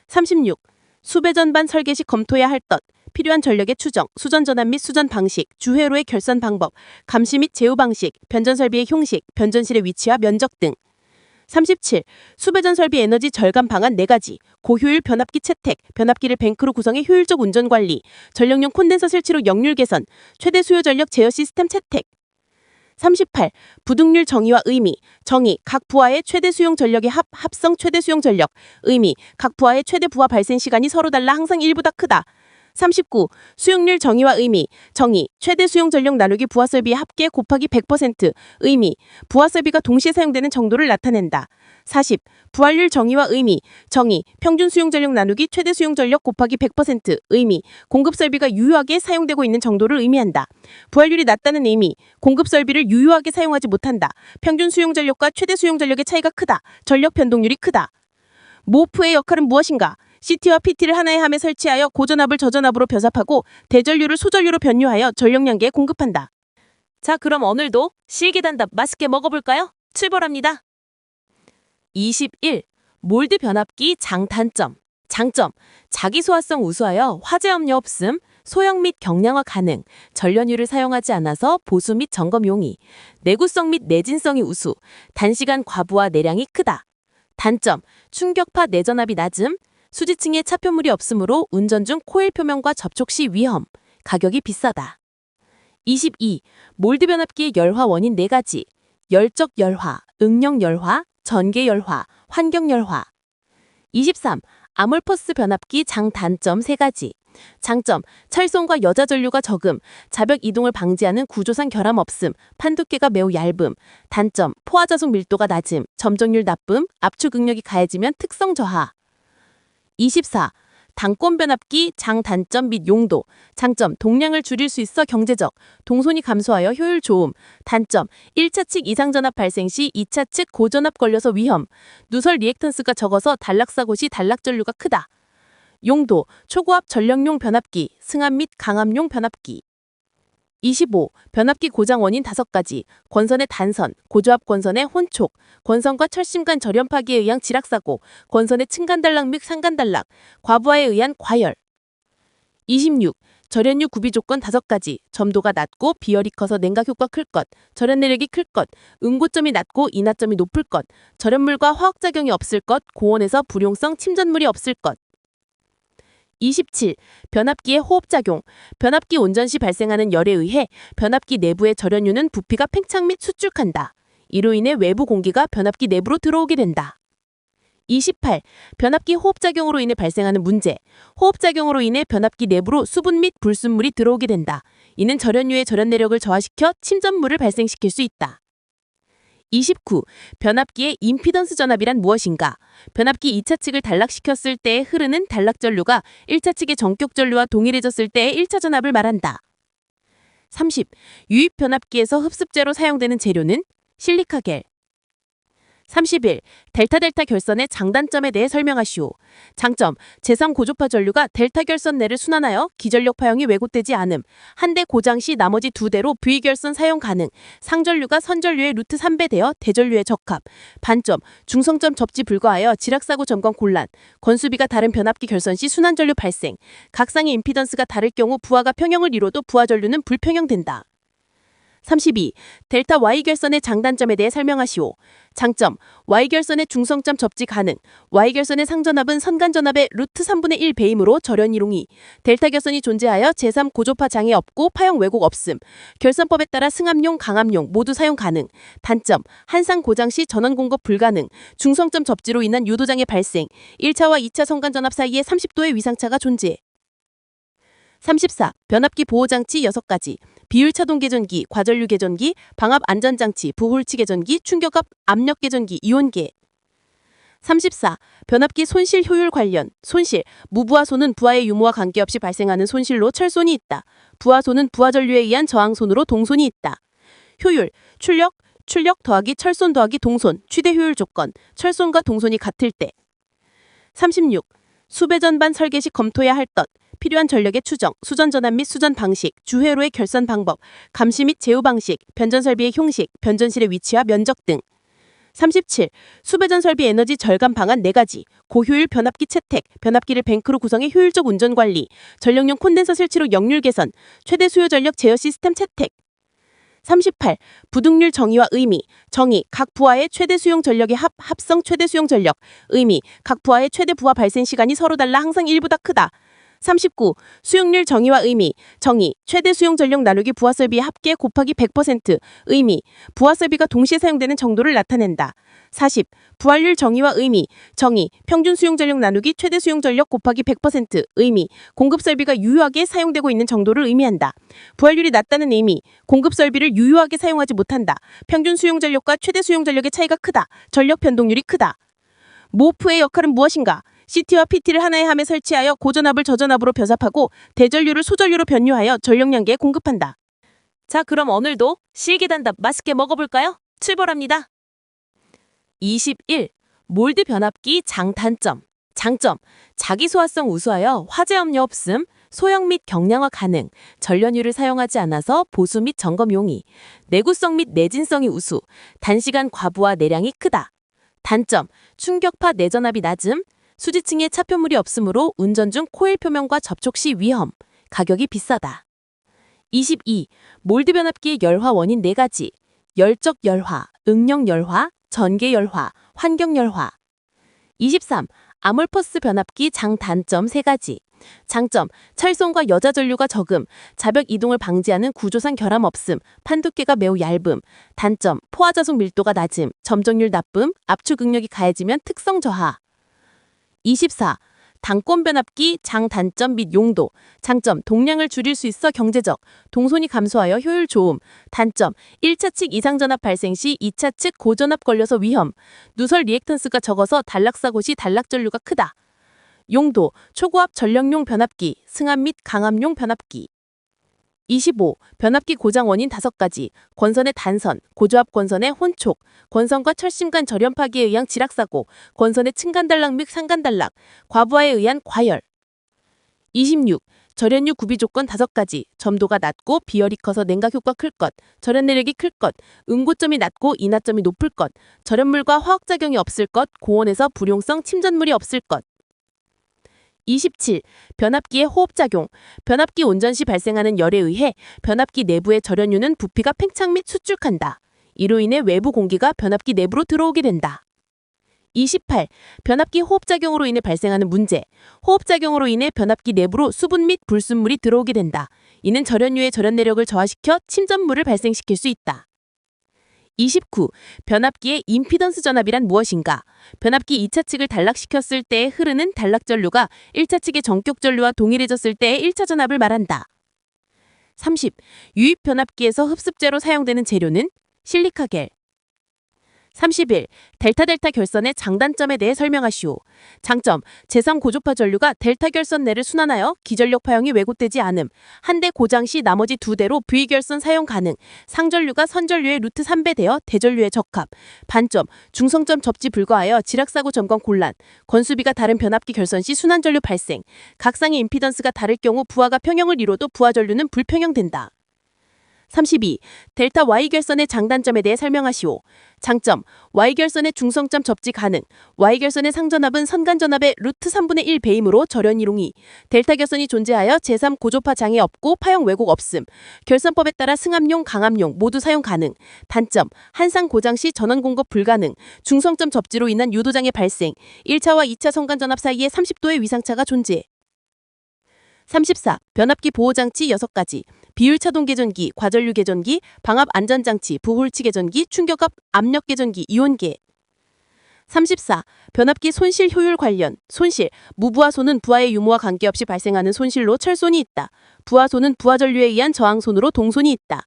36. 수배 전반 설계 시 검토해야 할 것. 필요한 전력의 추정, 수전 전환 및 수전 방식, 주회로의 결선 방법, 감시 및 제어 방식, 변전 설비의 형식, 변전실의 위치와 면적 등. 37. 수배전 설비 에너지 절감 방안 4가지. 고효율 변압기 채택, 변압기를 뱅크로 구성해 효율적 운전 관리, 전력용 콘덴서 설치로 역률 개선, 최대 수요 전력 제어 시스템 채택. 38. 부등률 정의와 의미. 정의. 각 부하의 최대 수용 전력의 합성 최대 수용 전력. 의미. 각 부하의 최대 부하 발생 시간이 서로 달라 항상 1보다 크다. 39. 수용률 정의와 의미. 정의. 최대 수용 전력 나누기 부하설비의 합계 곱하기 100%. 의미. 부하설비가 동시에 사용되는 정도를 나타낸다. 40. 부활률 정의와 의미. 정의. 평균 수용 전력 나누기 최대 수용 전력 곱하기 100%. 의미. 공급 설비가 유효하게 사용되고 있는 정도를 의미한다. 부활률이 낮다는 의미. 공급 설비를 유효하게 사용하지 못한다. 평균 수용 전력과 최대 수용 전력의 차이가 크다. 전력 변동률이 크다. 모프의 역할은 무엇인가? CT와 PT를 하나의 함에 설치하여 고전압을 저전압으로 변압하고 대전류를 소전류로 변류하여 전력량계에 공급한다. 자, 그럼 오늘도 실기단답 맛있게 먹어볼까요? 출발합니다. 21. 몰드 변압기 장단점. 장점. 자기 소화성 우수하여 화재 염려 없음, 소형 및 경량화 가능, 전련유를 사용하지 않아서 보수 및 점검 용이, 내구성 및 내진성이 우수, 단시간 과부하 내량이 크다. 단점. 충격파 내전압이 낮음, 수지층에 차표물이 없으므로 운전 중 코일 표면과 접촉 시 위험, 가격이 비싸다. 22. 몰드 변압기의 열화 원인 4가지. 열적 열화, 응력 열화, 전개 열화, 환경 열화. 23. 아몰퍼스 변압기 장단점 3가지. 장점. 철송과 여자 전류가 적음, 자벽 이동을 방지하는 구조상 결함 없음, 판 두께가 매우 얇음. 단점. 포화자속 밀도가 낮음, 점정률 나쁨, 압축 응력이 가해지면 특성 저하. 24. 단권 변압기 장단점 및 용도. 장점. 동량을 줄일 수 있어 경제적, 동선이 감소하여 효율 좋음. 단점. 1차 측 이상 전압 발생 시 2차 측 고전압 걸려서 위험, 누설 리액턴스가 적어서 단락사고 시 단락 전류가 크다. 용도. 초고압 전력용 변압기, 승합 및 강압용 변압기. 25. 변압기 고장 원인 5가지. 권선의 단선, 고저압 권선의 혼촉, 권선과 철심 간 절연 파기에 의한 지락사고, 권선의 층간단락 및 상간단락, 과부하에 의한 과열. 26. 절연유 구비 조건 5가지. 점도가 낮고 비열이 커서 냉각 효과 클 것, 절연 내력이 클 것, 응고점이 낮고 인하점이 높을 것, 절연물과 화학작용이 없을 것, 고온에서 불용성 침전물이 없을 것. 27. 변압기의 호흡작용. 변압기 운전 시 발생하는 열에 의해 변압기 내부의 절연유는 부피가 팽창 및 수축한다. 이로 인해 외부 공기가 변압기 내부로 들어오게 된다. 28. 변압기 호흡작용으로 인해 발생하는 문제. 호흡작용으로 인해 변압기 내부로 수분 및 불순물이 들어오게 된다. 이는 절연유의 절연 내력을 저하시켜 침전물을 발생시킬 수 있다. 29. 변압기의 임피던스 전압이란 무엇인가? 변압기 2차 측을 단락시켰을 때에 흐르는 단락 전류가 1차 측의 전격 전류와 동일해졌을 때의 1차 전압을 말한다. 30. 유입 변압기에서 흡습제로 사용되는 재료는 실리카겔. 31. 델타 결선의 장단점에 대해 설명하시오. 장점. 제3 고조파 전류가 델타 결선 내를 순환하여 기전력 파형이 왜곡되지 않음. 한 대 고장 시 나머지 2대로 V 결선 사용 가능. 상전류가 선전류의 루트 3배 되어 대전류에 적합. 반점. 중성점 접지 불가하여 지락사고 점검 곤란. 건수비가 다른 변압기 결선 시 순환 전류 발생. 각 쌍의 임피던스가 다를 경우 부하가 평형을 이뤄도 부하 전류는 불평형된다. 32. 델타 Y결선의 장단점에 대해 설명하시오. 장점. Y결선의 중성점 접지 가능. Y결선의 상전압은 선간전압의 루트 3분의 1 배이므로 절연 이동이. 델타 결선이 존재하여 제3 고조파 장애 없고 파형 왜곡 없음. 결선법에 따라 승합용, 강압용 모두 사용 가능. 단점. 한상 고장 시 전원 공급 불가능. 중성점 접지로 인한 유도장애 발생. 1차와 2차 선간전압 사이에 30도의 위상차가 존재. 34. 변압기 보호장치 6가지. 비율 차동 개전기, 과전류 개전기, 방압 안전장치, 부홀치 개전기, 충격압 압력 개전기, 이온계. 34. 변압기 손실 효율 관련. 손실. 무부하손은 부하의 유무와 관계없이 발생하는 손실로 철손이 있다. 부하손은 부하전류에 의한 저항손으로 동손이 있다. 효율. 출력 더하기 철손 더하기 동손, 최대 효율 조건. 철손과 동손이 같을 때. 36. 수배전반 설계 시 검토해야 할 것. 필요한 전력의 추정, 수전 전환 및 수전 방식, 주회로의 결선 방법, 감시 및 제어 방식, 변전 설비의 형식, 변전실의 위치와 면적 등. 37. 수배전 설비 에너지 절감 방안 4가지. 고효율 변압기 채택, 변압기를 뱅크로 구성해 효율적 운전 관리, 전력용 콘덴서 설치로 역률 개선, 최대 수요 전력 제어 시스템 채택. 38. 부등률 정의와 의미. 정의. 각 부하의 최대 수용 전력의 합성 최대 수용 전력. 의미. 각 부하의 최대 부하 발생 시간이 서로 달라 항상 1보다 크다. 39. 수용률 정의와 의미. 정의, 최대 수용 전력 나누기 부하 설비의 합계 곱하기 100%. 의미, 부하 설비가 동시에 사용되는 정도를 나타낸다. 40. 부하율 정의와 의미. 정의, 평균 수용 전력 나누기 최대 수용 전력 곱하기 100%. 의미, 공급 설비가 유효하게 사용되고 있는 정도를 의미한다. 부하율이 낮다는 의미, 공급 설비를 유효하게 사용하지 못한다. 평균 수용 전력과 최대 수용 전력의 차이가 크다. 전력 변동률이 크다. 모프의 역할은 무엇인가? CT와 PT를 하나의 함에 설치하여 고전압을 저전압으로 변압하고 대전류를 소전류로 변류하여 전력량계에 공급한다. 자, 그럼 오늘도 실기단답 맛있게 먹어볼까요? 출발합니다. 21. 몰드 변압기 장단점. 장점, 자기 소화성 우수하여 화재 염려 없음, 소형 및 경량화 가능, 전련유를 사용하지 않아서 보수 및 점검 용이, 내구성 및 내진성이 우수, 단시간 과부하 내량이 크다. 단점, 충격파 내전압이 낮음, 수지층에 차표물이 없으므로 운전 중 코일 표면과 접촉 시 위험, 가격이 비싸다. 22. 몰드 변압기의 열화 원인 4가지. 열적 열화, 응용 열화, 전개 열화, 환경 열화. 23. 아몰퍼스 변압기 장단점 3가지. 장점, 철송과 여자 전류가 적음, 자벽 이동을 방지하는 구조상 결함 없음, 판 두께가 매우 얇음. 단점, 포화 자속 밀도가 낮음, 점정률 나쁨, 압축 응력이 가해지면 특성 저하. 24. 단권 변압기 장단점 및 용도. 장점, 동량을 줄일 수 있어 경제적, 동선이 감소하여 효율 좋음. 단점, 1차 측 이상 전압 발생 시 2차 측 고전압 걸려서 위험, 누설 리액턴스가 적어서 단락사고 시 단락 전류가 크다. 용도, 초고압 전력용 변압기, 승합 및 강압용 변압기. 25. 변압기 고장 원인 5가지. 권선의 단선, 고조압 권선의 혼촉, 권선과 철심 간 절연 파기에 의한 지락사고, 권선의 층간 단락 및 상간 단락, 과부하에 의한 과열. 26. 절연유 구비 조건 5가지. 점도가 낮고 비열이 커서 냉각 효과 클 것, 절연 내력이 클 것, 응고점이 낮고 인하점이 높을 것, 절연물과 화학작용이 없을 것, 고온에서 불용성 침전물이 없을 것. 27. 변압기의 호흡작용. 변압기 온전 시 발생하는 열에 의해 변압기 내부의 절연유는 부피가 팽창 및 수축한다. 이로 인해 외부 공기가 변압기 내부로 들어오게 된다. 28. 변압기 호흡작용으로 인해 발생하는 문제. 호흡작용으로 인해 변압기 내부로 수분 및 불순물이 들어오게 된다. 이는 절연유의 절연 내력을 저하시켜 침전물을 발생시킬 수 있다. 29. 변압기의 임피던스 전압이란 무엇인가? 변압기 2차 측을 단락시켰을 때에 흐르는 단락 전류가 1차 측의 전격 전류와 동일해졌을 때의 1차 전압을 말한다. 30. 유입 변압기에서 흡습제로 사용되는 재료는 실리카겔. 31. 델타 결선의 장단점에 대해 설명하시오. 장점, 제3 고조파 전류가 델타 결선 내를 순환하여 기전력 파형이 왜곡되지 않음. 한 대 고장 시 나머지 2대로 V 결선 사용 가능. 상전류가 선전류의 루트 3배 되어 대전류에 적합. 반점, 중성점 접지 불가하여 지락사고 점검 곤란. 건수비가 다른 변압기 결선 시 순환 전류 발생. 각 쌍의 임피던스가 다를 경우 부하가 평형을 이뤄도 부하 전류는 불평형된다. 32. 델타 Y결선의 장단점에 대해 설명하시오. 장점, Y결선의 중성점 접지 가능. Y결선의 상전압은 선간전압의 루트 3분의 1 배이므로 절연 이동이. 델타 결선이 존재하여 제3 고조파 장애 없고 파형 왜곡 없음. 결선법에 따라 승합용, 강압용 모두 사용 가능. 단점, 한상 고장 시 전원 공급 불가능. 중성점 접지로 인한 유도장애 발생. 1차와 2차 선간전압 사이에 30도의 위상차가 존재. 34. 변압기 보호장치 6가지. 비율차동 개전기, 과전류 개전기, 방압 안전장치, 부홀치 개전기, 충격압 압력 개전기, 이온계. 34. 변압기 손실 효율 관련. 손실, 무부하손은 부하의 유무와 관계없이 발생하는 손실로 철손이 있다. 부하손은 부하전류에 의한 저항손으로 동손이 있다.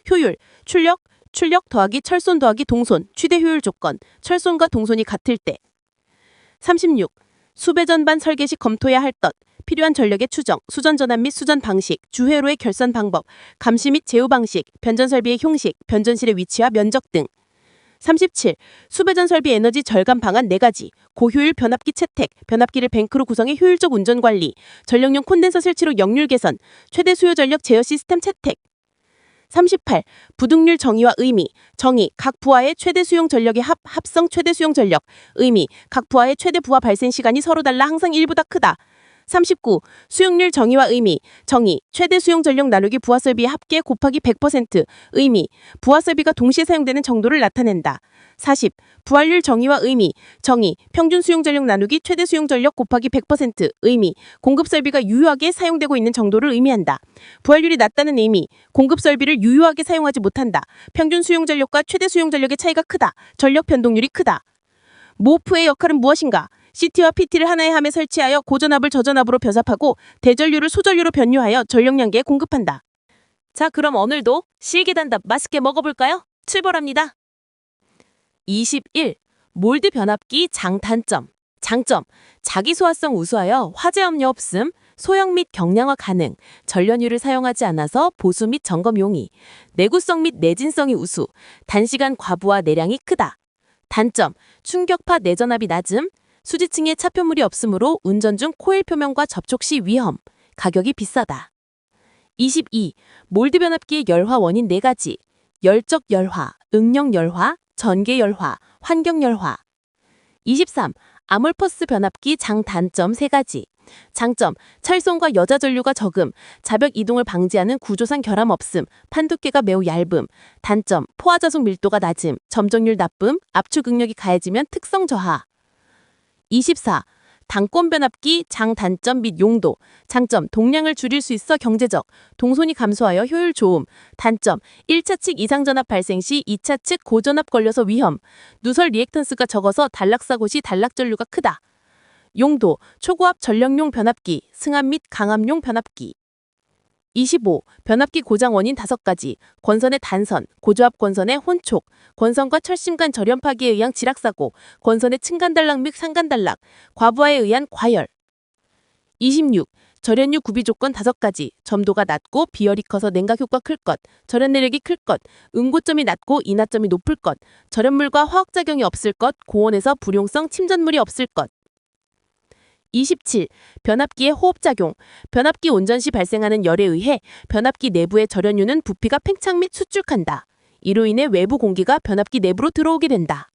효율, 출력 더하기 철손 더하기 동손, 최대 효율 조건, 철손과 동손이 같을 때. 36. 수배 전반 설계 시 검토해야 할 것. 필요한 전력의 추정, 수전 전압 및 수전 방식, 주회로의 결선 방법, 감시 및 제어 방식, 변전 설비의 형식, 변전실의 위치와 면적 등. 37. 수배전 설비 에너지 절감 방안 4가지. 고효율 변압기 채택, 변압기를 뱅크로 구성해 효율적 운전 관리, 전력용 콘덴서 설치로 역률 개선, 최대 수요 전력 제어 시스템 채택. 38. 부등률 정의와 의미. 정의, 각 부하의 최대 수용 전력의 합성 최대 수용 전력. 의미, 각 부하의 최대 부하 발생 시간이 서로 달라 항상 1보다 크다. 39. 수용률 정의와 의미. 정의. 최대 수용 전력 나누기 부하 설비의 합계 곱하기 100%. 의미. 부하 설비가 동시에 사용되는 정도를 나타낸다. 40. 부하율 정의와 의미. 정의. 평균 수용 전력 나누기 최대 수용 전력 곱하기 100%. 의미. 공급 설비가 유효하게 사용되고 있는 정도를 의미한다. 부하율이 낮다는 의미. 공급 설비를 유효하게 사용하지 못한다. 평균 수용 전력과 최대 수용 전력의 차이가 크다. 전력 변동률이 크다. 모프의 역할은 무엇인가? CT와 PT를 하나의 함에 설치하여 고전압을 저전압으로 변압하고 대전류를 소전류로 변유하여 전력량계에 공급한다. 자, 그럼 오늘도 실기단답 맛있게 먹어볼까요? 출발합니다. 21. 몰드 변압기 장단점. 장점. 자기 소화성 우수하여 화재 염려 없음, 소형 및 경량화 가능, 전련유를 사용하지 않아서 보수 및 점검 용이, 내구성 및 내진성이 우수, 단시간 과부하 내량이 크다. 단점. 충격파 내전압이 낮음, 수지층에 차표물이 없으므로 운전 중 코일 표면과 접촉 시 위험, 가격이 비싸다. 22. 몰드 변압기의 열화 원인 4가지. 열적 열화, 응력 열화, 전개 열화, 환경 열화. 23. 아몰퍼스 변압기 장단점 3가지. 장점. 철송과 여자 전류가 적음, 자벽 이동을 방지하는 구조상 결함 없음, 판 두께가 매우 얇음. 단점. 포화 자속 밀도가 낮음, 점정률 나쁨, 압축 응력이 가해지면 특성 저하. 24. 단권 변압기 장단점 및 용도. 장점. 동량을 줄일 수 있어 경제적, 동손이 감소하여 효율 좋음. 단점. 1차 측 이상 전압 발생 시 2차 측 고전압 걸려서 위험, 누설 리액턴스가 적어서 단락사고 시 단락전류가 크다. 용도. 초고압 전력용 변압기, 승합 및 강압용 변압기. 25. 변압기 고장 원인 5가지. 권선의 단선, 고조압 권선의 혼촉, 권선과 철심 간 절연 파기에 의한 지락사고, 권선의 층간 단락 및 상간 단락, 과부하에 의한 과열. 26. 절연유 구비 조건 5가지. 점도가 낮고 비열이 커서 냉각 효과 클 것, 절연 내력이 클 것, 응고점이 낮고 인하점이 높을 것, 절연물과 화학작용이 없을 것, 고온에서 불용성 침전물이 없을 것. 27. 변압기의 호흡작용. 변압기 온전 시 발생하는 열에 의해 변압기 내부의 절연유는 부피가 팽창 및 수축한다. 이로 인해 외부 공기가 변압기 내부로 들어오게 된다.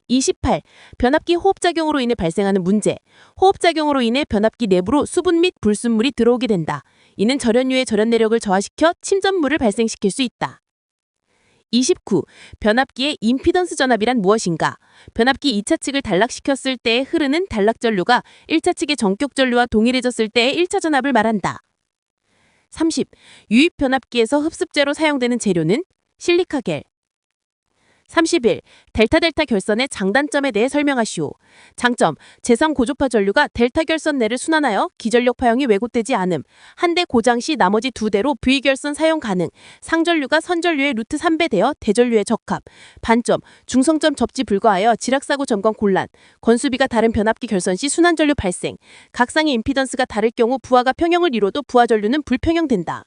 28. 변압기 호흡작용으로 인해 발생하는 문제. 호흡작용으로 인해 변압기 내부로 수분 및 불순물이 들어오게 된다. 이는 절연유의 절연 내력을 저하시켜 침전물을 발생시킬 수 있다. 29. 변압기의 임피던스 전압이란 무엇인가? 변압기 2차 측을 단락시켰을 때에 흐르는 단락전류가 1차 측의 전격 전류와 동일해졌을 때의 1차 전압을 말한다. 30. 유입 변압기에서 흡습제로 사용되는 재료는 실리카겔. 31. 델타 결선의 장단점에 대해 설명하시오. 장점. 제3 고조파 전류가 델타 결선 내를 순환하여 기전력 파형이 왜곡되지 않음. 한 대 고장 시 나머지 2대로 V 결선 사용 가능. 상전류가 선전류의 루트 3배 되어 대전류에 적합. 반점. 중성점 접지 불가하여 지락사고 점검 곤란. 건수비가 다른 변압기 결선 시 순환 전류 발생. 각 쌍의 임피던스가 다를 경우 부하가 평형을 이뤄도 부하 전류는 불평형된다.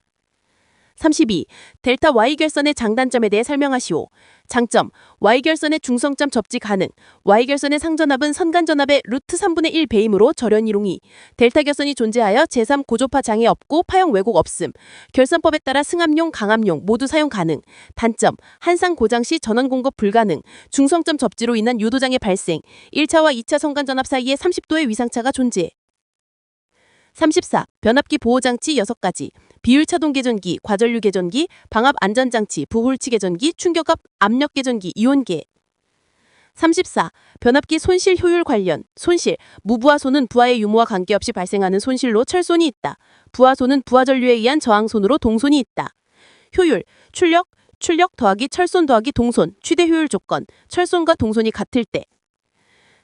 32. 델타 Y결선의 장단점에 대해 설명하시오. 장점. Y결선의 중성점 접지 가능. Y결선의 상전압은 선간전압의 루트 3분의 1 배이므로 절연 이롱이. 델타 결선이 존재하여 제3 고조파 장애 없고 파형 왜곡 없음. 결선법에 따라 승합용, 강압용 모두 사용 가능. 단점. 한상 고장 시 전원 공급 불가능. 중성점 접지로 인한 유도장애 발생. 1차와 2차 선간전압 사이에 30도의 위상차가 존재. 34. 변압기 보호장치 6가지. 비율차동 개전기, 과전류 개전기, 방압 안전장치, 부홀치 개전기, 충격압 압력 개전기, 이온계. 34. 변압기 손실 효율 관련. 손실. 무부하손은 부하의 유무와 관계없이 발생하는 손실로 철손이 있다. 부하손은 부하전류에 의한 저항손으로 동손이 있다. 효율. 출력 더하기 철손 더하기 동손, 최대 효율 조건. 철손과 동손이 같을 때.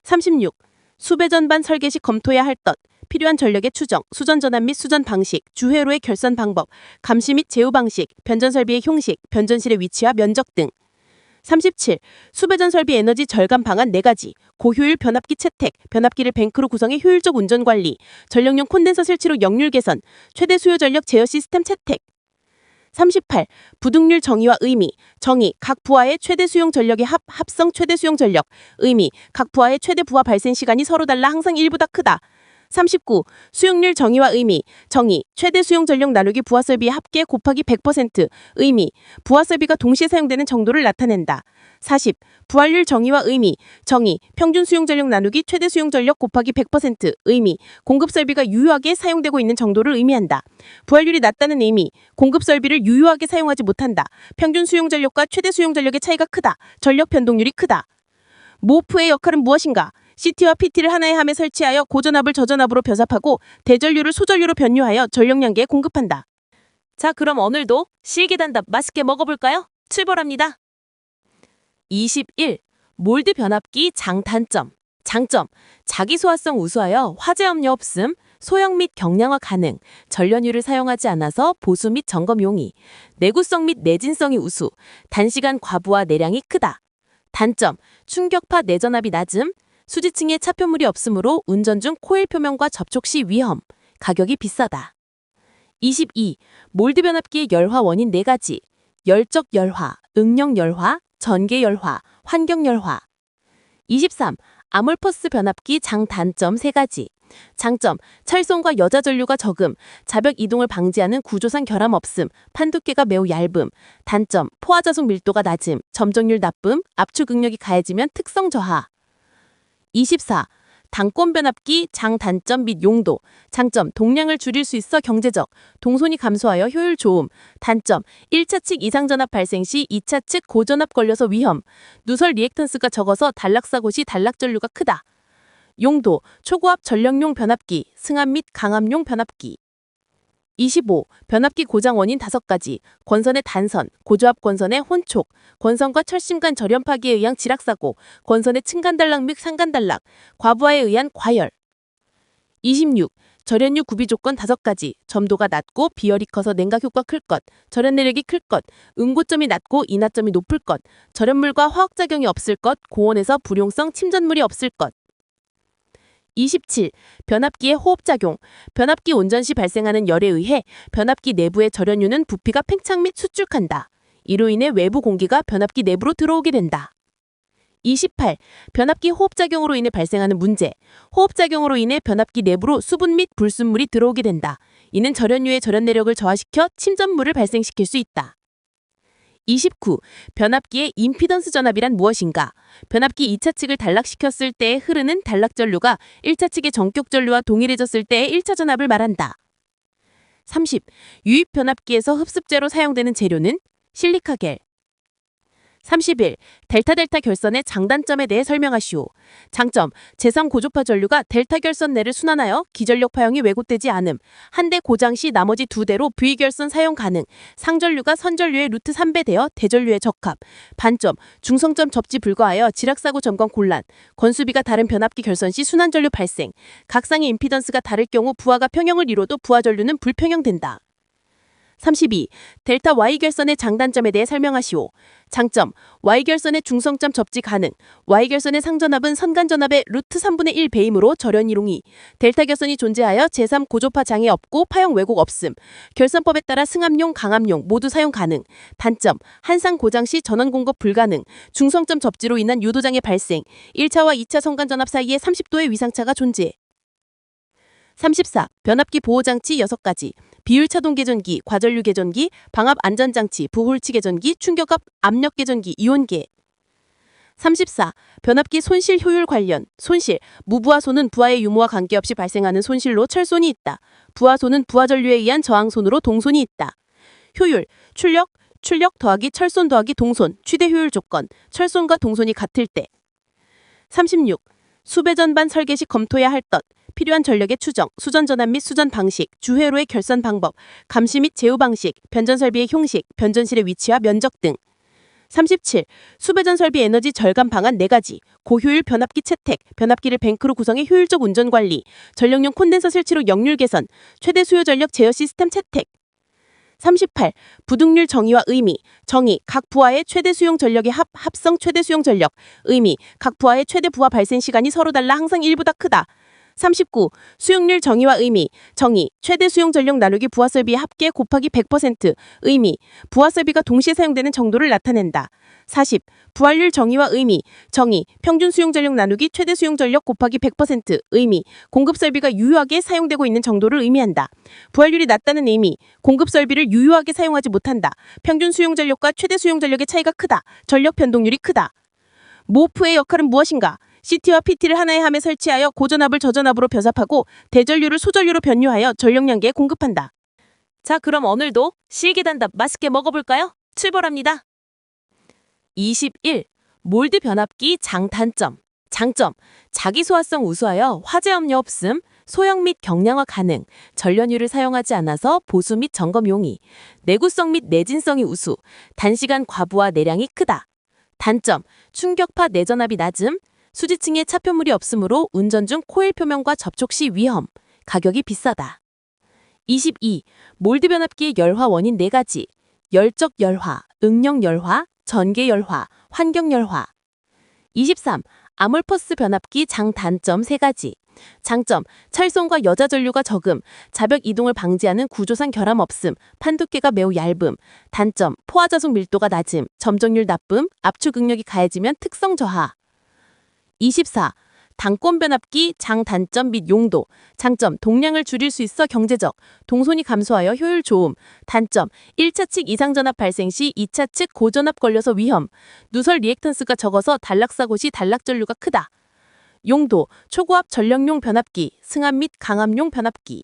36. 수배 전반 설계 시 검토해야 할 것. 필요한 전력의 추정, 수전 전압 및 수전 방식, 주회로의 결선 방법, 감시 및 제휴 방식, 변전 설비의 형식, 변전실의 위치와 면적 등. 37. 수배전 설비 에너지 절감 방안 4가지. 고효율 변압기 채택, 변압기를 뱅크로 구성해 효율적 운전 관리, 전력용 콘덴서 설치로 역률 개선, 최대 수요 전력 제어 시스템 채택. 38. 부등률 정의와 의미. 정의. 각 부하의 최대 수용 전력의 합성 최대 수용 전력. 의미. 각 부하의 최대 부하 발생 시간이 서로 달라 항상 1보다 크다. 39. 수용률 정의와 의미. 정의. 최대 수용 전력 나누기 부하 설비 합계 곱하기 100%. 의미. 부하 설비가 동시에 사용되는 정도를 나타낸다. 40. 부하율 정의와 의미. 정의. 평균 수용 전력 나누기 최대 수용 전력 곱하기 100%. 의미. 공급 설비가 유효하게 사용되고 있는 정도를 의미한다. 부하율이 낮다는 의미. 공급 설비를 유효하게 사용하지 못한다. 평균 수용 전력과 최대 수용 전력의 차이가 크다. 전력 변동률이 크다. 모프의 역할은 무엇인가? CT와 PT를 하나의 함에 설치하여 고전압을 저전압으로 변압하고 대전류를 소전류로 변유하여 전력량계에 공급한다. 자, 그럼 오늘도 실기단답 맛있게 먹어볼까요? 출발합니다. 21. 몰드 변압기 장단점. 장점. 자기 소화성 우수하여 화재 염려 없음, 소형 및 경량화 가능, 전련유를 사용하지 않아서 보수 및 점검 용이, 내구성 및 내진성이 우수, 단시간 과부하 내량이 크다. 단점. 충격파 내전압이 낮음, 수지층에 차표물이 없으므로 운전 중 코일 표면과 접촉 시 위험, 가격이 비싸다. 22. 몰드 변압기의 열화 원인 4가지. 열적 열화, 응력 열화, 전개 열화, 환경 열화. 23. 아몰퍼스 변압기 장단점 3가지. 장점. 철송과 여자 전류가 적음, 자벽 이동을 방지하는 구조상 결함 없음, 판 두께가 매우 얇음. 단점. 포화자속 밀도가 낮음, 점정률 나쁨, 압축 응력이 가해지면 특성 저하. 24. 단권 변압기 장단점 및 용도. 장점. 동량을 줄일 수 있어 경제적, 동선이 감소하여 효율 좋음. 단점. 1차 측 이상 전압 발생 시 2차 측 고전압 걸려서 위험, 누설 리액턴스가 적어서 단락사고 시 단락 전류가 크다. 용도. 초고압 전력용 변압기, 승합 및 강압용 변압기. 25. 변압기 고장 원인 5가지. 권선의 단선, 고조압 권선의 혼촉, 권선과 철심 간 절연 파기에 의한 지락사고, 권선의 층간 단락 및 상간 단락, 과부하에 의한 과열. 26. 절연유 구비 조건 5가지. 점도가 낮고 비열이 커서 냉각 효과 클 것, 절연 내력이 클 것, 응고점이 낮고 인하점이 높을 것, 절연물과 화학작용이 없을 것, 고온에서 불용성 침전물이 없을 것. 27. 변압기의 호흡작용. 변압기 운전 시 발생하는 열에 의해 변압기 내부의 절연유는 부피가 팽창 및 수축한다. 이로 인해 외부 공기가 변압기 내부로 들어오게 된다. 28. 변압기 호흡작용으로 인해 발생하는 문제. 호흡작용으로 인해 변압기 내부로 수분 및 불순물이 들어오게 된다. 이는 절연유의 절연 내력을 저하시켜 침전물을 발생시킬 수 있다. 29. 변압기의 임피던스 전압이란 무엇인가? 변압기 2차 측을 단락시켰을 때에 흐르는 단락 전류가 1차 측의 전격 전류와 동일해졌을 때의 1차 전압을 말한다. 30. 유입 변압기에서 흡습제로 사용되는 재료는 실리카겔. 31. 델타 결선의 장단점에 대해 설명하시오. 장점. 제3 고조파 전류가 델타 결선 내를 순환하여 기전력 파형이 왜곡되지 않음. 한 대 고장 시 나머지 2대로 V 결선 사용 가능. 상전류가 선전류의 루트 3배 되어 대전류에 적합. 반점. 중성점 접지 불가하여 지락사고 점검 곤란. 건수비가 다른 변압기 결선 시 순환 전류 발생. 각 쌍의 임피던스가 다를 경우 부하가 평형을 이뤄도 부하 전류는 불평형된다. 32. 델타 Y 결선의 장단점에 대해 설명하시오. 장점. Y 결선의 중성점 접지 가능. Y 결선의 상전압은 선간전압의 루트 3분의 1 배이므로 절연 이동이. 델타 결선이 존재하여 제3 고조파 장애 없고 파형 왜곡 없음. 결선법에 따라 승합용, 강압용 모두 사용 가능. 단점. 한 쌍 고장 시 전원 공급 불가능. 중성점 접지로 인한 유도장애 발생. 1차와 2차 선간전압 사이에 30도의 위상차가 존재. 34. 변압기 보호장치 6가지. 비율차동 개전기, 과전류 개전기, 방압 안전장치, 부홀치 개전기, 충격압 압력 개전기, 이온계. 34. 변압기 손실 효율 관련. 손실. 무부하손은 부하의 유무와 관계없이 발생하는 손실로 철손이 있다. 부하손은 부하전류에 의한 저항손으로 동손이 있다. 효율. 출력 더하기 철손 더하기 동손, 최대 효율 조건. 철손과 동손이 같을 때. 36. 수배전반 설계 시 검토해야 할 것. 필요한 전력의 추정, 수전 전환 및 수전 방식, 주회로의 결선 방법, 감시 및 제어 방식, 변전 설비의 형식, 변전실의 위치와 면적 등. 37. 수배전 설비 에너지 절감 방안 4가지. 고효율 변압기 채택, 변압기를 뱅크로 구성해 효율적 운전 관리, 전력용 콘덴서 설치로 역률 개선, 최대 수요 전력 제어 시스템 채택. 38. 부등률 정의와 의미. 정의. 각 부하의 최대 수용 전력의 합성 최대 수용 전력. 의미. 각 부하의 최대 부하 발생 시간이 서로 달라 항상 1보다 크다. 39. 수용률 정의와 의미. 정의. 최대 수용 전력 나누기 부하 설비의 합계 곱하기 100%. 의미. 부하 설비가 동시에 사용되는 정도를 나타낸다. 40. 부하율 정의와 의미. 정의. 평균 수용 전력 나누기 최대 수용 전력 곱하기 100%. 의미. 공급 설비가 유효하게 사용되고 있는 정도를 의미한다. 부하율이 낮다는 의미. 공급 설비를 유효하게 사용하지 못한다. 평균 수용 전력과 최대 수용 전력의 차이가 크다. 전력 변동률이 크다. 모프의 역할은 무엇인가? CT와 PT를 하나의 함에 설치하여 고전압을 저전압으로 변압하고 대전류를 소전류로 변유하여 전력량계에 공급한다. 자, 그럼 오늘도 실기단답 맛있게 먹어볼까요? 출발합니다. 21. 몰드 변압기 장단점. 장점. 자기 소화성 우수하여 화재 염려 없음, 소형 및 경량화 가능, 전련유를 사용하지 않아서 보수 및 점검 용이, 내구성 및 내진성이 우수, 단시간 과부하 내량이 크다. 단점. 충격파 내전압이 낮음, 수지층에 차표물이 없으므로 운전 중 코일 표면과 접촉 시 위험, 가격이 비싸다. 22. 몰드 변압기의 열화 원인 4가지. 열적 열화, 응용 열화, 전개 열화, 환경 열화. 23. 아몰퍼스 변압기 장단점 3가지. 장점. 찰송과 여자 전류가 적음, 자벽 이동을 방지하는 구조상 결함 없음, 판두께가 매우 얇음. 단점. 포화자속 밀도가 낮음, 점정률 나쁨, 압축 응력이 가해지면 특성 저하. 24. 당권 변압기 장단점 및 용도. 장점. 동량을 줄일 수 있어 경제적, 동선이 감소하여 효율 좋음. 단점. 1차 측 이상 전압 발생 시 2차 측 고전압 걸려서 위험, 누설 리액턴스가 적어서 단락사고 시 단락 전류가 크다. 용도. 초고압 전력용 변압기, 승합 및 강압용 변압기.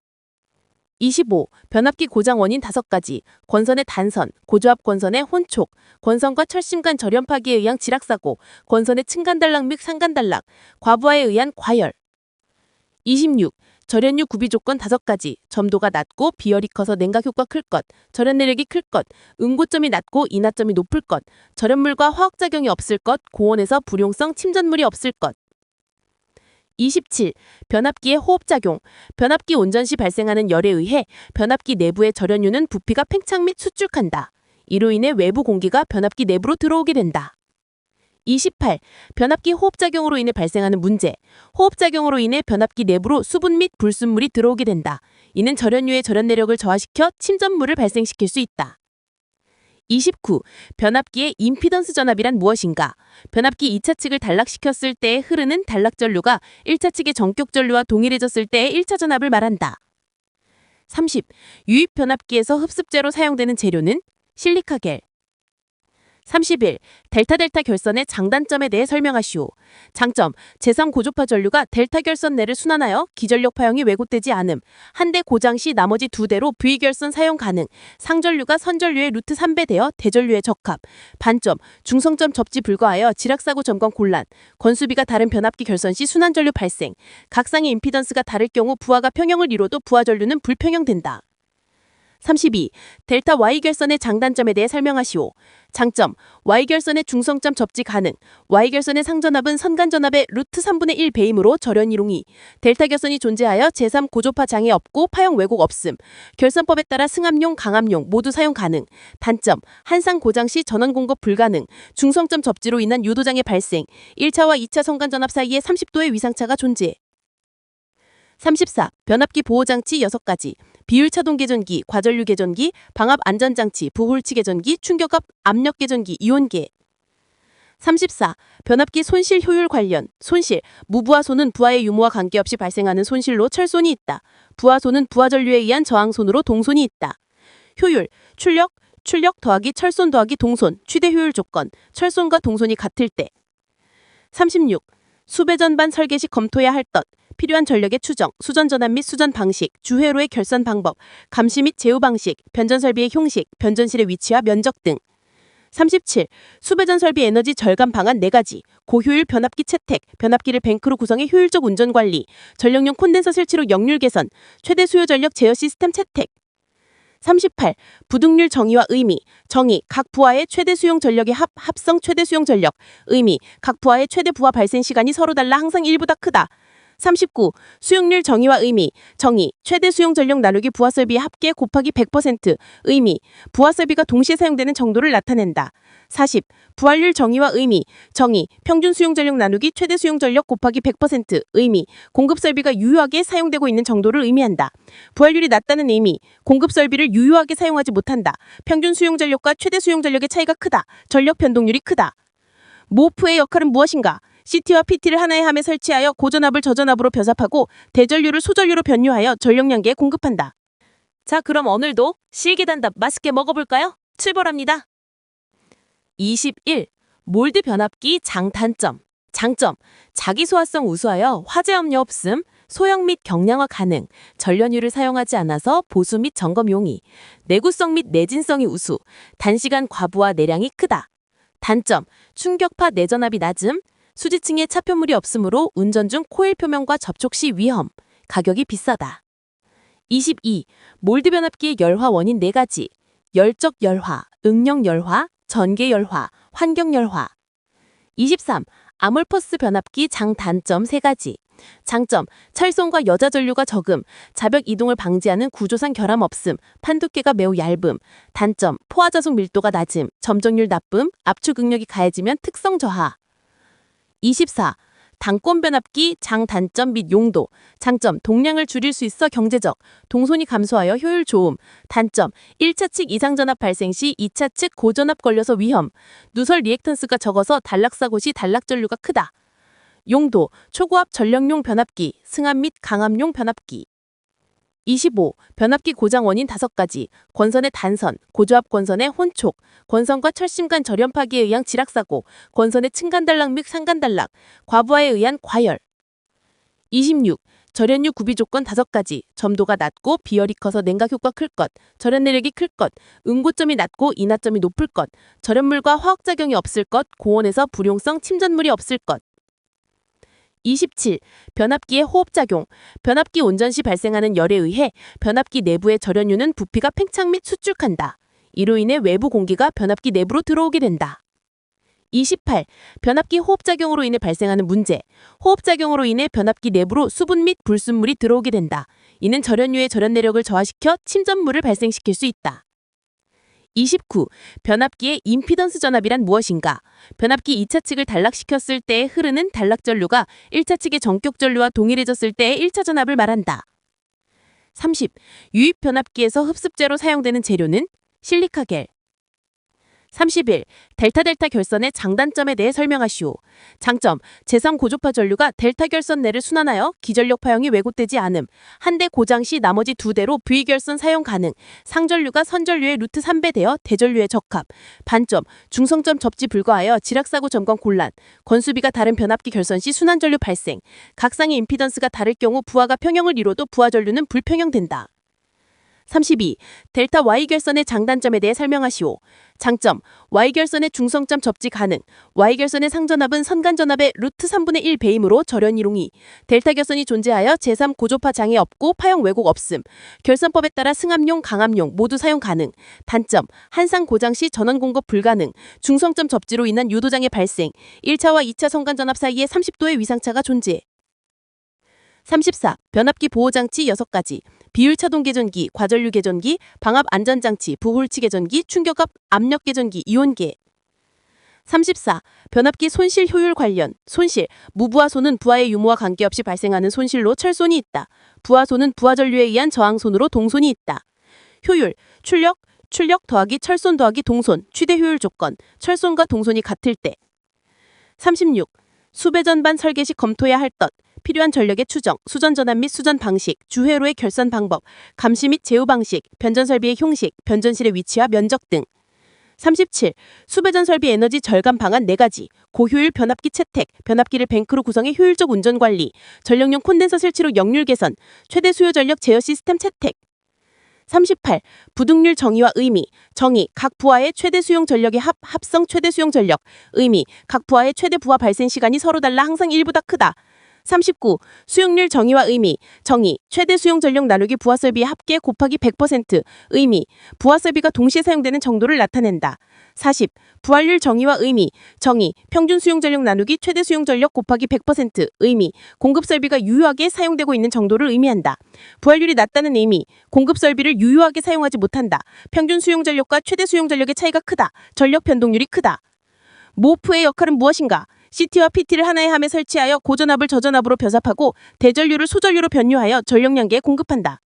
25. 변압기 고장 원인 5가지. 권선의 단선, 고조압 권선의 혼촉, 권선과 철심 간 절연 파기에 의한 지락사고, 권선의 층간 단락 및 상간 단락, 과부하에 의한 과열. 26. 절연유 구비 조건 5가지. 점도가 낮고 비열이 커서 냉각 효과 클 것, 절연 내력이 클 것, 응고점이 낮고 인하점이 높을 것, 절연물과 화학작용이 없을 것, 고온에서 불용성 침전물이 없을 것. 27. 변압기의 호흡작용. 변압기 온전 시 발생하는 열에 의해 변압기 내부의 절연유는 부피가 팽창 및 수축한다. 이로 인해 외부 공기가 변압기 내부로 들어오게 된다. 28. 변압기 호흡작용으로 인해 발생하는 문제. 호흡작용으로 인해 변압기 내부로 수분 및 불순물이 들어오게 된다. 이는 절연유의 절연 내력을 저하시켜 침전물을 발생시킬 수 있다. 29. 변압기의 임피던스 전압이란 무엇인가? 변압기 2차 측을 단락시켰을 때에 흐르는 단락 전류가 1차 측의 전격 전류와 동일해졌을 때의 1차 전압을 말한다. 30. 유입 변압기에서 흡습제로 사용되는 재료는 실리카겔. 31. 델타 결선의 장단점에 대해 설명하시오. 장점. 제3 고조파 전류가 델타 결선 내를 순환하여 기전력 파형이 왜곡되지 않음. 한 대 고장 시 나머지 2대로 V 결선 사용 가능. 상전류가 선전류의 루트 3배 되어 대전류에 적합. 반점. 중성점 접지 불가하여 지락사고 점검 곤란. 건수비가 다른 변압기 결선 시 순환 전류 발생. 각 쌍의 임피던스가 다를 경우 부하가 평형을 이뤄도 부하 전류는 불평형된다. 32. 델타 Y결선의 장단점에 대해 설명하시오. 장점. Y결선의 중성점 접지 가능. Y결선의 상전압은 선간전압의 루트 3분의 1 배이므로 절연 이동이. 델타 결선이 존재하여 제3 고조파 장애 없고 파형 왜곡 없음. 결선법에 따라 승합용, 강압용 모두 사용 가능. 단점. 한상 고장 시 전원 공급 불가능. 중성점 접지로 인한 유도장애 발생. 1차와 2차 선간전압 사이에 30도의 위상차가 존재. 34. 변압기 보호장치 6가지. 비율차동 개전기, 과전류 개전기, 방압 안전장치, 부홀치 개전기, 충격압 압력 개전기, 이온계. 34. 변압기 손실 효율 관련. 손실. 무부하손은 부하의 유무와 관계없이 발생하는 손실로 철손이 있다. 부하손은 부하전류에 의한 저항손으로 동손이 있다. 효율. 출력 더하기 철손 더하기 동손, 최대 효율 조건. 철손과 동손이 같을 때. 36. 수배 전반 설계 시 검토해야 할 것. 필요한 전력의 추정, 수전 전압 및 수전 방식, 주회로의 결선 방법, 감시 및 제어 방식, 변전 설비의 형식, 변전실의 위치와 면적 등. 37. 수배전 설비 에너지 절감 방안 4가지. 고효율 변압기 채택, 변압기를 뱅크로 구성해 효율적 운전 관리, 전력용 콘덴서 설치로 역률 개선, 최대 수요 전력 제어 시스템 채택. 38. 부등률 정의와 의미. 정의. 각 부하의 최대 수용 전력의 합성 최대 수용 전력. 의미. 각 부하의 최대 부하 발생 시간이 서로 달라 항상 1보다 크다. 39. 수용률 정의와 의미. 정의. 최대 수용 전력 나누기 부하 설비의 합계 곱하기 100%. 의미. 부하 설비가 동시에 사용되는 정도를 나타낸다. 40. 부하율 정의와 의미. 정의. 평균 수용 전력 나누기 최대 수용 전력 곱하기 100%. 의미. 공급 설비가 유효하게 사용되고 있는 정도를 의미한다. 부하율이 낮다는 의미. 공급 설비를 유효하게 사용하지 못한다. 평균 수용 전력과 최대 수용 전력의 차이가 크다. 전력 변동률이 크다. 모프의 역할은 무엇인가? CT와 PT를 하나의 함에 설치하여 고전압을 저전압으로 변압하고 대전류를 소전류로 변류하여 전력량계에 공급한다. 자, 그럼 오늘도 실기단답 맛있게 먹어볼까요? 출발합니다. 21. 몰드 변압기 장단점. 장점. 자기 소화성 우수하여 화재 염려 없음, 소형 및 경량화 가능, 전련유를 사용하지 않아서 보수 및 점검 용이, 내구성 및 내진성이 우수, 단시간 과부하 내량이 크다. 단점. 충격파 내전압이 낮음, 수지층에 차표물이 없으므로 운전 중 코일 표면과 접촉 시 위험, 가격이 비싸다. 22. 몰드 변압기의 열화 원인 4가지. 열적 열화, 응용 열화, 전개 열화, 환경 열화. 23. 아몰퍼스 변압기 장단점 3가지. 장점. 철송과 여자 전류가 적음, 자벽 이동을 방지하는 구조상 결함 없음, 판 두께가 매우 얇음. 단점. 포화 자속 밀도가 낮음, 점정률 나쁨, 압축 응력이 가해지면 특성 저하. 24. 단권 변압기 장단점 및 용도. 장점. 동량을 줄일 수 있어 경제적, 동선이 감소하여 효율 좋음. 단점. 1차 측 이상 전압 발생 시 2차 측 고전압 걸려서 위험, 누설 리액턴스가 적어서 단락사고 시 단락 전류가 크다. 용도. 초고압 전력용 변압기, 승합 및 강압용 변압기. 25. 변압기 고장 원인 5가지. 권선의 단선, 고조압 권선의 혼촉, 권선과 철심 간 절연 파기에 의한 지락사고, 권선의 층간 단락 및 상간 단락, 과부하에 의한 과열. 26. 절연유 구비 조건 5가지. 점도가 낮고 비열이 커서 냉각 효과 클 것, 절연 내력이 클 것, 응고점이 낮고 인하점이 높을 것, 절연물과 화학작용이 없을 것, 고온에서 불용성 침전물이 없을 것. 27. 변압기의 호흡작용. 변압기 운전 시 발생하는 열에 의해 변압기 내부의 절연유는 부피가 팽창 및 수축한다. 이로 인해 외부 공기가 변압기 내부로 들어오게 된다. 28. 변압기 호흡작용으로 인해 발생하는 문제. 호흡작용으로 인해 변압기 내부로 수분 및 불순물이 들어오게 된다. 이는 절연유의 절연 내력을 저하시켜 침전물을 발생시킬 수 있다. 29. 변압기의 임피던스 전압이란 무엇인가? 변압기 2차 측을 단락시켰을 때에 흐르는 단락 전류가 1차 측의 전격 전류와 동일해졌을 때의 1차 전압을 말한다. 30. 유입 변압기에서 흡습제로 사용되는 재료는 실리카겔. 31. 델타 결선의 장단점에 대해 설명하시오. 장점. 제3 고조파 전류가 델타 결선 내를 순환하여 기전력 파형이 왜곡되지 않음. 한 대 고장 시 나머지 2대로 V 결선 사용 가능. 상전류가 선전류의 루트 3배 되어 대전류에 적합. 반점. 중성점 접지 불가하여 지락사고 점검 곤란. 건수비가 다른 변압기 결선 시 순환 전류 발생. 각 쌍의 임피던스가 다를 경우 부하가 평형을 이뤄도 부하 전류는 불평형된다. 32. 델타 Y 결선의 장단점에 대해 설명하시오. 장점. Y 결선의 중성점 접지 가능. Y 결선의 상전압은 선간전압의 루트 3분의 1 배이므로 절연 이롱이. 델타 결선이 존재하여 제3 고조파 장애 없고 파형 왜곡 없음. 결선법에 따라 승합용, 강압용 모두 사용 가능. 단점. 한상 고장 시 전원 공급 불가능. 중성점 접지로 인한 유도장애 발생. 1차와 2차 선간전압 사이에 30도의 위상차가 존재. 34. 변압기 보호장치 6가지. 비율 차동 개전기, 과전류 개전기, 방압 안전장치, 부홀치 개전기, 충격압 압력 개전기, 이온계. 34. 변압기 손실 효율 관련. 손실. 무부하손은 부하의 유무와 관계없이 발생하는 손실로 철손이 있다. 부하손은 부하전류에 의한 저항손으로 동손이 있다. 효율. 출력 더하기 철손 더하기 동손, 최대 효율 조건. 철손과 동손이 같을 때. 36. 수배전반 설계 시 검토해야 할 것. 필요한 전력의 추정, 수전 전환 및 수전 방식, 주회로의 결선 방법, 감시 및 제어 방식, 변전 설비의 형식, 변전실의 위치와 면적 등. 37. 수배전 설비 에너지 절감 방안 4가지. 고효율 변압기 채택, 변압기를 뱅크로 구성해 효율적 운전 관리, 전력용 콘덴서 설치로 역률 개선, 최대 수요 전력 제어 시스템 채택. 38. 부등률 정의와 의미. 정의. 각 부하의 최대 수용 전력의 합성 최대 수용 전력. 의미. 각 부하의 최대 부하 발생 시간이 서로 달라 항상 1보다 크다. 39. 수용률 정의와 의미. 정의. 최대 수용 전력 나누기 부하설비의 합계 곱하기 100%. 의미. 부하설비가 동시에 사용되는 정도를 나타낸다. 40. 부하율 정의와 의미. 정의. 평균 수용 전력 나누기 최대 수용 전력 곱하기 100%. 의미. 공급 설비가 유효하게 사용되고 있는 정도를 의미한다. 부하율이 낮다는 의미. 공급 설비를 유효하게 사용하지 못한다. 평균 수용 전력과 최대 수용 전력의 차이가 크다. 전력 변동률이 크다. 모프의 역할은 무엇인가? CT와 PT를 하나의 함에 설치하여 고전압을 저전압으로 변압하고 대전류를 소전류로 변류하여 전력 양계에 공급한다.